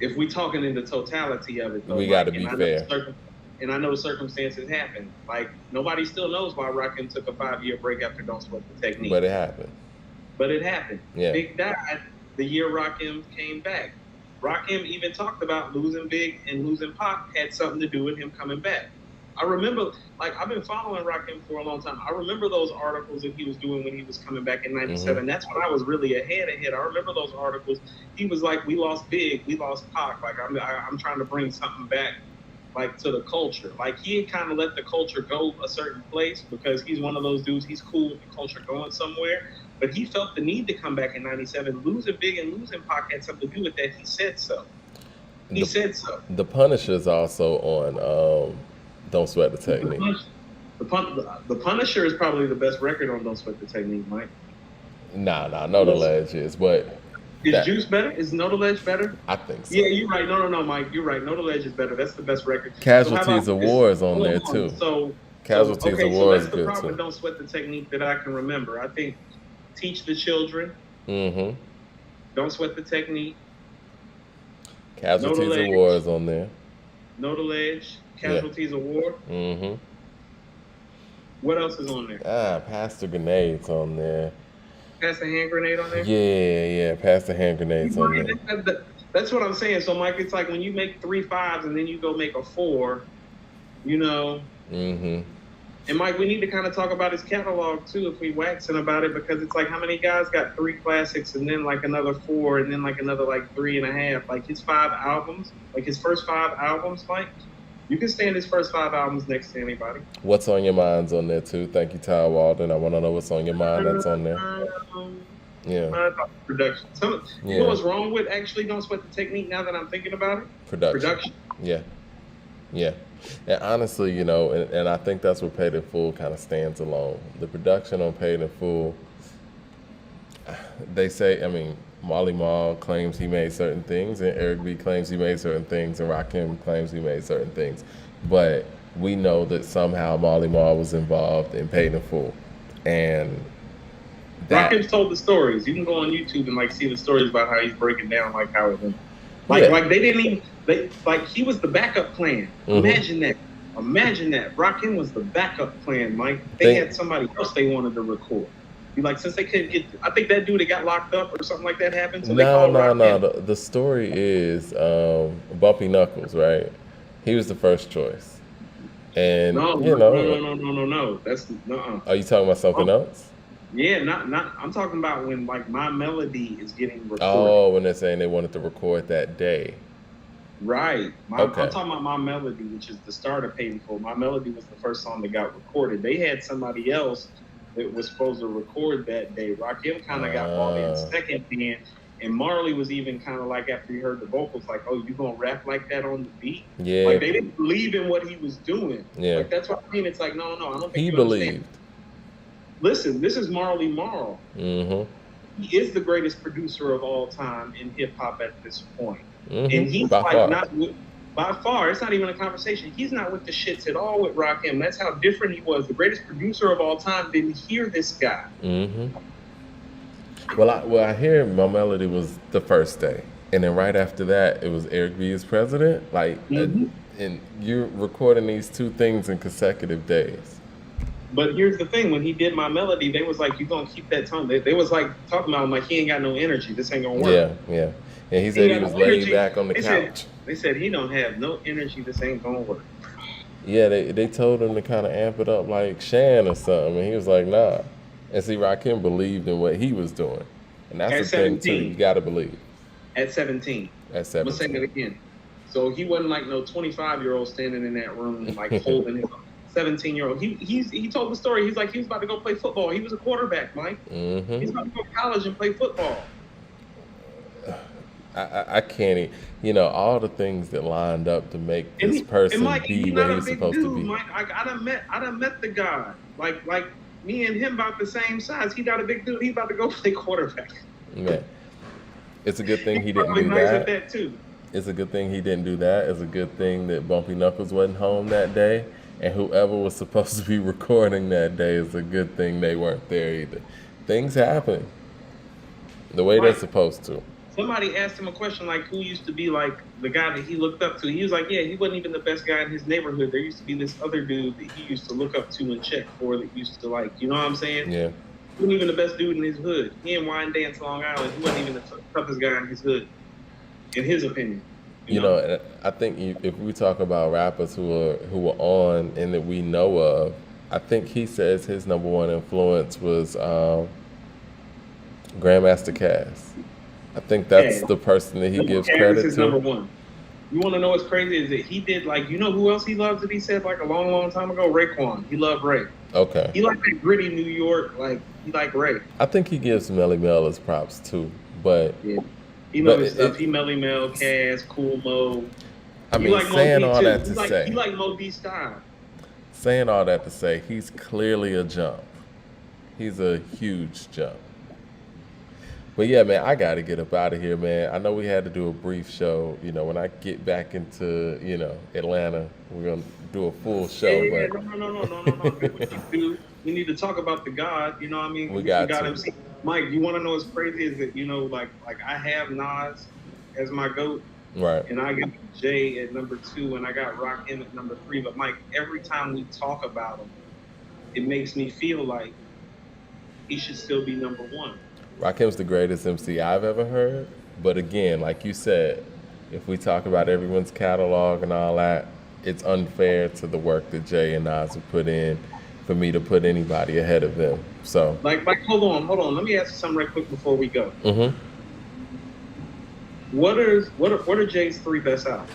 [SPEAKER 2] If we talking in the totality of it though,
[SPEAKER 1] We got to
[SPEAKER 2] Mike,
[SPEAKER 1] be fair,
[SPEAKER 2] and I know circumstances happen. Like nobody still knows why Rakim took a 5-year break after Don't Sweat the Technique.
[SPEAKER 1] but it happened.
[SPEAKER 2] But it happened.
[SPEAKER 1] Yeah.
[SPEAKER 2] Big died the year Rakim came back. Rakim even talked about losing Big and losing Pac had something to do with him coming back. I remember, like, I've been following Rakim for a long time. I remember those articles that he was doing when he was coming back in '97.
[SPEAKER 1] Hmm.
[SPEAKER 2] That's when I was really ahead. I remember those articles. He was like, "We lost Big, we lost Pac. Like, I'm trying to bring something back, like to the culture. Like he had kind of let the culture go a certain place because he's one of those dudes. He's cool with the culture going somewhere, but he felt the need to come back in '97. Losing Big and losing Pac had something to do with that. He said so. He
[SPEAKER 1] The
[SPEAKER 2] said so.
[SPEAKER 1] the Punisher's also on Don't Sweat the
[SPEAKER 2] The,
[SPEAKER 1] Technique.
[SPEAKER 2] Punish, the Punisher is probably the best record on Don't Sweat the Technique, Mike.
[SPEAKER 1] Nah, Know the Ledge is, but
[SPEAKER 2] Is
[SPEAKER 1] that
[SPEAKER 2] Juice better? Is Know the Ledge better?
[SPEAKER 1] I think
[SPEAKER 2] Yeah,
[SPEAKER 1] so.
[SPEAKER 2] you're right. No, Mike. You're right. Know the Ledge is better. That's the best record. So how
[SPEAKER 1] Casualties
[SPEAKER 2] about
[SPEAKER 1] of
[SPEAKER 2] this?
[SPEAKER 1] War is on there
[SPEAKER 2] Hold on.
[SPEAKER 1] too.
[SPEAKER 2] So
[SPEAKER 1] Casualties of
[SPEAKER 2] okay. So
[SPEAKER 1] War is
[SPEAKER 2] that's the
[SPEAKER 1] good
[SPEAKER 2] problem with
[SPEAKER 1] too.
[SPEAKER 2] Don't Sweat the Technique that I can remember. I think Teach the Children,
[SPEAKER 1] Hmm.
[SPEAKER 2] Don't Sweat the Technique, Know the
[SPEAKER 1] Casualties of War
[SPEAKER 2] Ledge,
[SPEAKER 1] is on there.
[SPEAKER 2] Know the Ledge,
[SPEAKER 1] Yeah.
[SPEAKER 2] Casualties of War.
[SPEAKER 1] Hmm.
[SPEAKER 2] What else is on there?
[SPEAKER 1] Pastor Grenades on there.
[SPEAKER 2] Pass a hand grenade on there.
[SPEAKER 1] Yeah, Pastor Hand Grenades on there.
[SPEAKER 2] That's what I'm saying. So, Mike, it's like when you make 3 5s and then you go make a 4, you know,
[SPEAKER 1] Hmm.
[SPEAKER 2] And Mike, we need to kind of talk about his catalog too, if we waxing about it, because it's like how many guys got 3 classics and then like another 4 and then like another like 3.5. Like his 5 albums, like his first 5 albums, Mike. You can stand his first 5 albums next to anybody.
[SPEAKER 1] What's on your mind's on there too? Thank you, Ty Walden. I want to know what's on your mind that's on there.
[SPEAKER 2] Um,
[SPEAKER 1] Yeah,
[SPEAKER 2] Production. You know
[SPEAKER 1] yeah,
[SPEAKER 2] what's wrong with actually Don't Sweat the Technique now that I'm thinking about it?
[SPEAKER 1] production.
[SPEAKER 2] Production.
[SPEAKER 1] Yeah, yeah. And honestly, and I think that's where Paid in Full kind of stands alone. The production on Paid in Full, they say, I mean, Marley Marl claims he made certain things, and Eric B claims he made certain things, and Rakim claims he made certain things. But we know that somehow Marley Marl was involved in Paid in Full. And that,
[SPEAKER 2] Rakim's told the stories. You can go on YouTube and like see the stories about how he's breaking down like how it went.
[SPEAKER 1] yeah.
[SPEAKER 2] Like they didn't even like he was the backup plan.
[SPEAKER 1] Mm-hmm.
[SPEAKER 2] Imagine that. Imagine that. Rakim was the backup plan, Mike. They had somebody else they wanted to record. Like since they couldn't get, I think that dude that got locked up or something like that happened. So they
[SPEAKER 1] No,
[SPEAKER 2] called
[SPEAKER 1] no, no.
[SPEAKER 2] Rakim.
[SPEAKER 1] The story is Bumpy Knuckles, right? He was the first choice. And,
[SPEAKER 2] No,
[SPEAKER 1] you
[SPEAKER 2] no,
[SPEAKER 1] know,
[SPEAKER 2] no, no, no, no, no. That's no.
[SPEAKER 1] are you talking about something else?
[SPEAKER 2] Yeah, not. I'm talking about when like My Melody is getting recorded.
[SPEAKER 1] Oh, when they're saying they wanted to record that day.
[SPEAKER 2] Right.
[SPEAKER 1] Okay.
[SPEAKER 2] I'm talking about My Melody, which is the start of Paid in Full. My Melody was the first song that got recorded. They had somebody else that was supposed to record that day. Rakim kind of got brought in second then, and Marley was even kind of like after he heard the vocals, like, "Oh, you gonna rap like that on the beat?"
[SPEAKER 1] Yeah.
[SPEAKER 2] Like they didn't believe in what he was doing.
[SPEAKER 1] Yeah.
[SPEAKER 2] Like that's what I mean. It's like, no, I don't think
[SPEAKER 1] He
[SPEAKER 2] you
[SPEAKER 1] believed.
[SPEAKER 2] understand. Listen, this is Marley Marl.
[SPEAKER 1] Mm-hmm.
[SPEAKER 2] He is the greatest producer of all time in hip hop at this point.
[SPEAKER 1] Mm-hmm.
[SPEAKER 2] And he's
[SPEAKER 1] By
[SPEAKER 2] like
[SPEAKER 1] far.
[SPEAKER 2] not with, by far, it's not even a conversation. He's not with the shits at all with Rakim. That's how different he was. The greatest producer of all time didn't hear this guy.
[SPEAKER 1] Mm-hmm. Well, I hear My Melody was the first day, and then right after that, it was Eric B as president. Like, and you're recording these two things in consecutive days.
[SPEAKER 2] But here's the thing: when he did My Melody, they was like, "You gonna keep that tone?" They was like talking about him like he ain't got no energy. This ain't gonna work.
[SPEAKER 1] Yeah. And he said he
[SPEAKER 2] got
[SPEAKER 1] was
[SPEAKER 2] no
[SPEAKER 1] laid
[SPEAKER 2] energy.
[SPEAKER 1] back on the
[SPEAKER 2] They
[SPEAKER 1] couch.
[SPEAKER 2] said he don't have no energy. This ain't gonna work.
[SPEAKER 1] Yeah, they told him to kind of amp it up like Shan or something, and he was like, nah. And see, Rakim believed in what he was doing, and that's
[SPEAKER 2] At
[SPEAKER 1] the thing too.
[SPEAKER 2] 17.
[SPEAKER 1] You got to believe.
[SPEAKER 2] At 17.
[SPEAKER 1] At
[SPEAKER 2] I'm gonna say
[SPEAKER 1] 17.
[SPEAKER 2] that again. So he wasn't like no 25-year-old standing in that room like holding his 17-year-old. He told the story. He's like he was about to go play football. He was a quarterback, Mike.
[SPEAKER 1] Mm-hmm.
[SPEAKER 2] He's about to go to college and play football.
[SPEAKER 1] I can't, all the things that lined up to make this person
[SPEAKER 2] Mike,
[SPEAKER 1] be
[SPEAKER 2] he's
[SPEAKER 1] what
[SPEAKER 2] not
[SPEAKER 1] he
[SPEAKER 2] a
[SPEAKER 1] was
[SPEAKER 2] big
[SPEAKER 1] supposed
[SPEAKER 2] dude,
[SPEAKER 1] to be.
[SPEAKER 2] Mike. I done met the guy. Like me and him about the same size. He not a big dude. He about to go play quarterback.
[SPEAKER 1] Man, it's a good thing he didn't
[SPEAKER 2] Probably
[SPEAKER 1] do
[SPEAKER 2] nice
[SPEAKER 1] that.
[SPEAKER 2] at that too.
[SPEAKER 1] It's a good thing he didn't do that. It's a good thing that Bumpy Knuckles wasn't home that day, and whoever was supposed to be recording that day is a good thing they weren't there either. Things happen the way they're supposed to.
[SPEAKER 2] Somebody asked him a question like, who used to be like the guy that he looked up to? He was like, yeah, he wasn't even the best guy in his neighborhood. There used to be this other dude that he used to look up to and check for that used to like, you know what I'm saying?
[SPEAKER 1] Yeah.
[SPEAKER 2] He wasn't even the best dude in his hood. He in Wine Dance, Long Island. He wasn't even the toughest guy in his hood, in his opinion.
[SPEAKER 1] You know, I think if we talk about rappers who are on and that we know of, I think he says his number one influence was Grandmaster Cass. I think that's the person that he gives credit
[SPEAKER 2] is
[SPEAKER 1] to.
[SPEAKER 2] number one. You want to know what's crazy is that he did like, you know who else he loves that he said like a long, long time ago? Raekwon. He loved Ray.
[SPEAKER 1] Okay.
[SPEAKER 2] He liked that gritty New York, like he liked Ray.
[SPEAKER 1] I think he gives Melly Mel his props too, but
[SPEAKER 2] yeah. He knows his stuff. He Melly Mel, Cass, Cool Mo.
[SPEAKER 1] I mean, saying all that to say,
[SPEAKER 2] he like Mo B style.
[SPEAKER 1] Saying all that to say, he's clearly a jump. He's a huge jump. But yeah, man, I got to get up out of here, man. I know we had to do a brief show. When I get back into, Atlanta, we're going to do a full show.
[SPEAKER 2] Yeah,
[SPEAKER 1] but
[SPEAKER 2] no. We need to talk about the God. You know what I mean?
[SPEAKER 1] We got to.
[SPEAKER 2] MC. Mike, you want to know what's crazy is that, like I have Nas as my GOAT.
[SPEAKER 1] Right.
[SPEAKER 2] And I got Jay at number 2, and I got Rakim at number 3. But Mike, every time we talk about him, it makes me feel like he should still be number 1.
[SPEAKER 1] Rakim's the greatest MC I've ever heard. But again, like you said, if we talk about everyone's catalog and all that, it's unfair to the work that Jay and Nas have put in for me to put anybody ahead of them. So,
[SPEAKER 2] Hold on. Let me ask you something right quick before we go.
[SPEAKER 1] mm-hmm.
[SPEAKER 2] What are Jay's three best albums?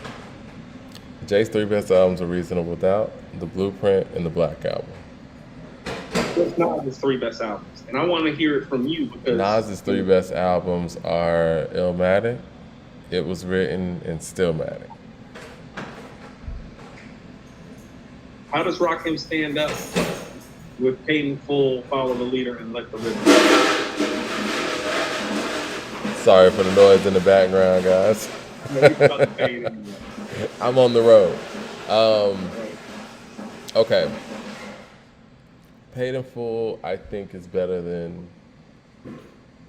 [SPEAKER 1] Jay's three best albums are Reasonable Doubt, The Blueprint, and The Black Album.
[SPEAKER 2] What's Nas' three best albums? And I want to hear it from you because
[SPEAKER 1] Nas's three best albums are Illmatic, It Was Written, and Stillmatic.
[SPEAKER 2] How does Rakim stand up with Paid in Full, Follow the Leader, and Let the Rhythm?
[SPEAKER 1] Sorry for the noise in the background, guys. I'm on the road. Okay. Paid in Full, I think, is better than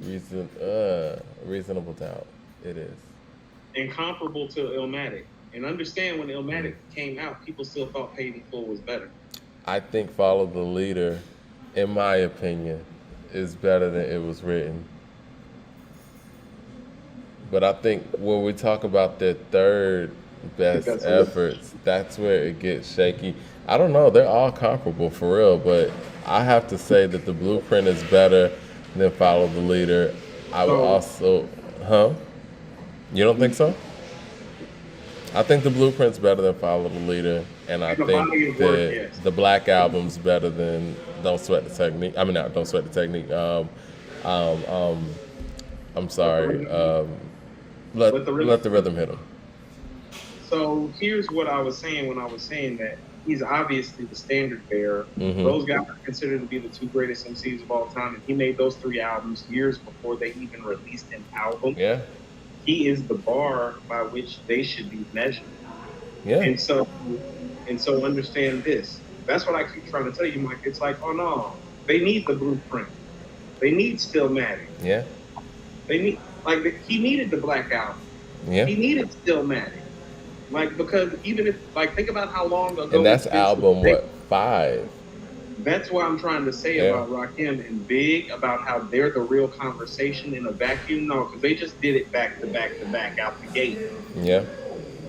[SPEAKER 1] Reasonable Doubt. It is.
[SPEAKER 2] Incomparable to Illmatic. And understand when Illmatic came out, people still thought Paid in Full was better.
[SPEAKER 1] I think Follow the Leader, in my opinion, is better than It Was Written. But I think when we talk about their third best efforts, that's where it gets shaky. I don't know. They're all comparable for real, but I have to say that The Blueprint is better than Follow the Leader. I would also, You don't think so? I think The Blueprint's better than Follow the Leader, and I think that the Black Album's better than Don't Sweat the Technique. I mean, not Don't Sweat the Technique. I'm sorry. Let the Rhythm Hit Him.
[SPEAKER 2] So here's what I was saying when I was saying that he's obviously the standard bearer.
[SPEAKER 1] Mm-hmm.
[SPEAKER 2] Those guys are considered to be the two greatest MCs of all time, and he made those three albums years before they even released an album.
[SPEAKER 1] Yeah.
[SPEAKER 2] He is the bar by which they should be measured.
[SPEAKER 1] Yeah.
[SPEAKER 2] And so understand this. That's what I keep trying to tell you, Mike. It's like, oh no, they need the Blueprint. They need Stillmatic.
[SPEAKER 1] Yeah.
[SPEAKER 2] They need he needed the Black Album.
[SPEAKER 1] Yeah.
[SPEAKER 2] He needed Stillmatic. Because even if think about how long ago.
[SPEAKER 1] And that's album 5.
[SPEAKER 2] That's what I'm trying to say about Rakim and Big, about how they're the real conversation in a vacuum. No, because they just did it back to back to back out the gate.
[SPEAKER 1] Yeah.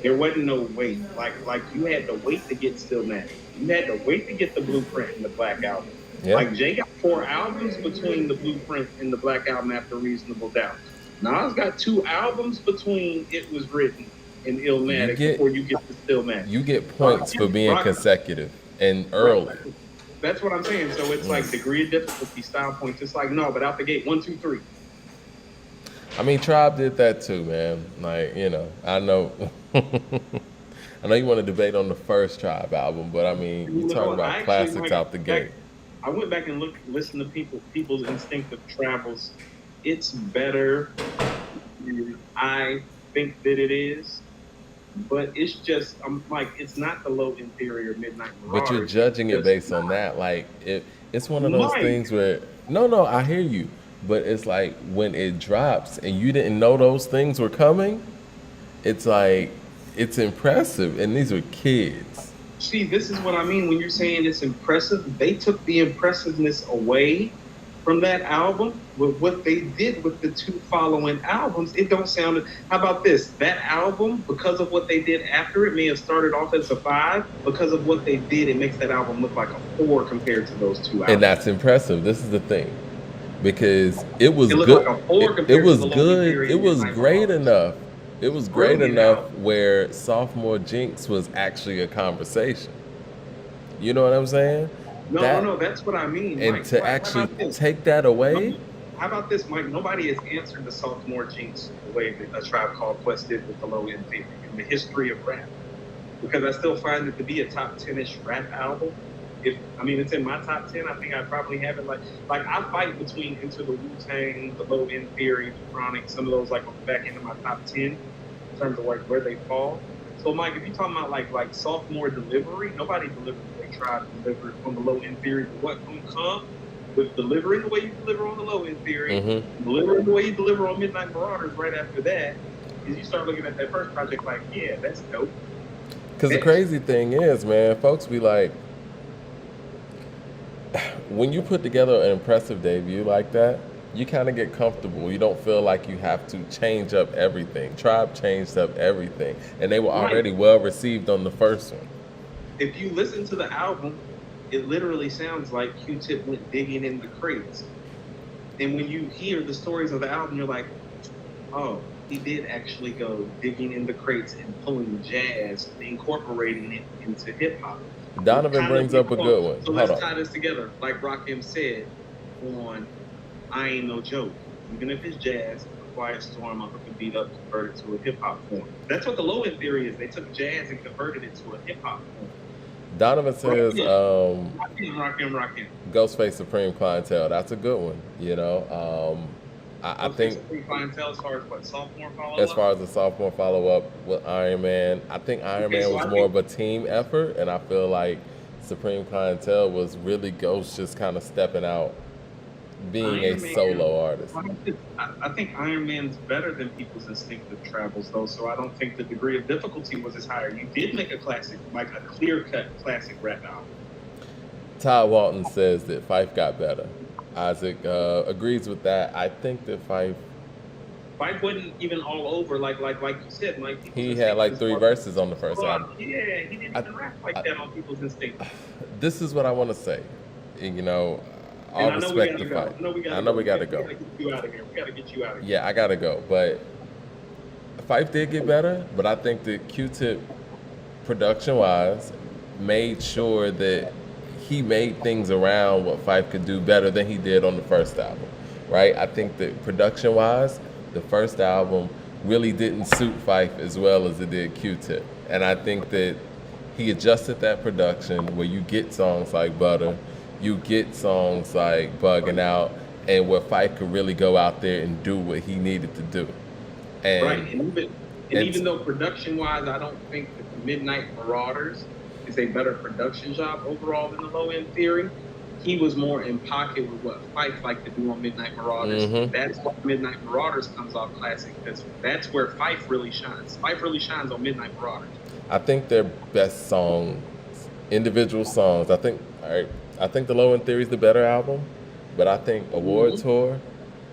[SPEAKER 2] There wasn't no wait. Like you had to wait to get Stillmatic. You had to wait to get the Blueprint and the Black Album.
[SPEAKER 1] Yeah.
[SPEAKER 2] Jay got 4 albums between the Blueprint and the Black Album after Reasonable Doubt. Nas got 2 albums between It Was Written and Illmatic before you get to Stillmatic.
[SPEAKER 1] You get points for being consecutive and early.
[SPEAKER 2] That's what I'm saying. So it's like degree of difficulty, style points. It's like, no, but out the gate, 1, 2, 3.
[SPEAKER 1] I mean, Tribe did that too, man. I know I know you want to debate on the first Tribe album, but I mean, you talking about classics out the gate.
[SPEAKER 2] I went back and listened to people's instinctive travels. It's better than I think that it is. But it's just, it's not the Low Inferior Midnight Mirage.
[SPEAKER 1] But you're judging it based on that. It's one of those things where, no, I hear you. But it's like when it drops and you didn't know those things were coming, it's like, it's impressive. And these were kids.
[SPEAKER 2] See, this is what I mean when you're saying it's impressive. They took the impressiveness away from that album with what they did with the 2 following albums. It don't sound. How about this? That album, because of what they did after it, may have started off as a 5. Because of what they did, it makes that album look like a 4 compared to those 2 albums.
[SPEAKER 1] And that's impressive. This is the thing, because it was good.
[SPEAKER 2] Like a 4
[SPEAKER 1] it was good. It was great enough. It was great enough where Sophomore Jinx was actually a conversation. You know what I'm saying?
[SPEAKER 2] No, that's what I mean.
[SPEAKER 1] And
[SPEAKER 2] Mike,
[SPEAKER 1] to actually take that away.
[SPEAKER 2] How about this, Mike? Nobody has answered the Sophomore Jinx the way that A Tribe Called Quest did with the Low End Theory in the history of rap. Because I still find it to be a top 10-ish rap album. It's in my top 10. I think I probably have it I fight between Into the Wu-Tang, the Low End Theory, the Chronic, some of those on the back end of my top 10 in terms of where they fall. So, Mike, if you're talking about like sophomore delivery, nobody delivered the way Tribe delivered on the Low End Theory. But what can come with delivering the way you deliver on the Low End Theory, delivering the way you deliver on Midnight Marauders right after that, is you start looking at that first project like, yeah, that's dope.
[SPEAKER 1] Because the crazy thing is, man, folks be like, when you put together an impressive debut like that, you kind of get comfortable. You don't feel like you have to change up everything. Tribe changed up everything, and they were already well received on the first one.
[SPEAKER 2] If you listen to the album, it literally sounds like Q-Tip went digging in the crates. And when you hear the stories of the album, you're like, oh, he did actually go digging in the crates and pulling jazz and incorporating it into hip hop.
[SPEAKER 1] Donovan brings up a good one.
[SPEAKER 2] So
[SPEAKER 1] Hold
[SPEAKER 2] let's
[SPEAKER 1] on.
[SPEAKER 2] tie this together. Like Rakim said on I Ain't No Joke. Even if it's jazz, a quiet storm, I'll hook the beat up, convert it to a hip hop form. That's what the low end theory is. They took jazz and converted it to a hip hop form.
[SPEAKER 1] Donovan says,
[SPEAKER 2] Rakim.
[SPEAKER 1] Ghostface Supreme Clientele. That's a good one. You know, I think
[SPEAKER 2] Supreme Clientele as far as what, sophomore follow up?
[SPEAKER 1] as far as the sophomore follow up with Iron Man, I think Iron Man was more of a team effort, and I feel like Supreme Clientele was really Ghost just kind of stepping out, being a solo artist.
[SPEAKER 2] I think Iron Man's better than people's instinctive travels, though, so I don't think the degree of difficulty was as high. You did make a classic, like a clear-cut classic rap album.
[SPEAKER 1] Todd Walton says that Fife got better. Isaac agrees with that. I think that Fife
[SPEAKER 2] wasn't even all over, like you said, Mike.
[SPEAKER 1] He had like 3 verses on the first album.
[SPEAKER 2] Yeah, he didn't even rap like that on People's Instinct.
[SPEAKER 1] This is what I want to say. You know, all respect to Fife. I know we got to go.
[SPEAKER 2] We got to get you out of here. We got to get you out of here.
[SPEAKER 1] Yeah, I got to go. But Fife did get better, but I think that Q-Tip, production-wise, made sure that he made things around what Fife could do better than he did on the first album, right? I think that production-wise, the first album really didn't suit Fife as well as it did Q-Tip. And I think that he adjusted that production where you get songs like Butter, you get songs like Bugging Out, and where Fife could really go out there and do what he needed to do. And,
[SPEAKER 2] right, and even though production-wise, I don't think that the Midnight Marauders is a better production job overall than the Low End Theory, he was more in pocket with what Fife liked to do on Midnight Marauders. Mm-hmm. That's why Midnight Marauders comes off classic. That's where Fife really shines. Fife really shines on Midnight Marauders.
[SPEAKER 1] I think their best songs, individual songs. I think the Low End Theory is the better album, but I think Award Tour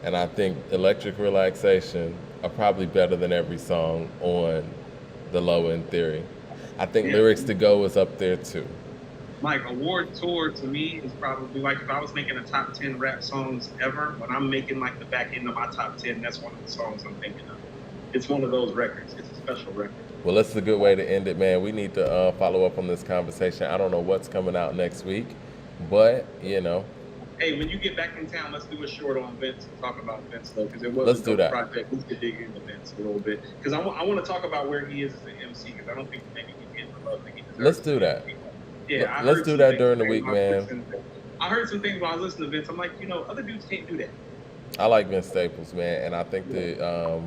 [SPEAKER 1] and I think Electric Relaxation are probably better than every song on the Low End Theory. I think Lyrics to Go is up there too.
[SPEAKER 2] Mike, Award Tour to me is probably like if I was making a top 10 rap songs ever, when I'm making like the back end of my top 10, that's one of the songs I'm thinking of. It's one of those records. It's a special record.
[SPEAKER 1] Well, that's a good way to end it, man. We need to follow up on this conversation. I don't know what's coming out next week, but, you know.
[SPEAKER 2] Hey, when you get back in town, let's do a short on Vince and talk about Vince, though, because it was a project. We could dig into Vince a little bit. Because I want to talk about where he is as an MC, because I don't think maybe he's getting the love that he deserves.
[SPEAKER 1] Let's do that.
[SPEAKER 2] Yeah,
[SPEAKER 1] let's do that during the week, man.
[SPEAKER 2] I heard some things while I was listening to Vince. I'm like, other dudes can't do that.
[SPEAKER 1] I like Vince Staples, man, and I think that,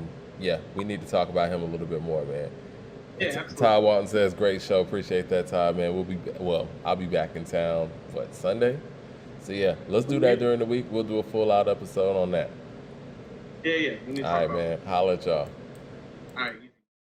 [SPEAKER 1] we need to talk about him a little bit more, man.
[SPEAKER 2] Yeah, absolutely.
[SPEAKER 1] Todd Walton says, great show. Appreciate that, Todd, man. I'll be back in town, Sunday? So, yeah, let's do that during the week. We'll do a full-out episode on that.
[SPEAKER 2] Yeah.
[SPEAKER 1] All right, man. Holla at y'all.
[SPEAKER 2] All right.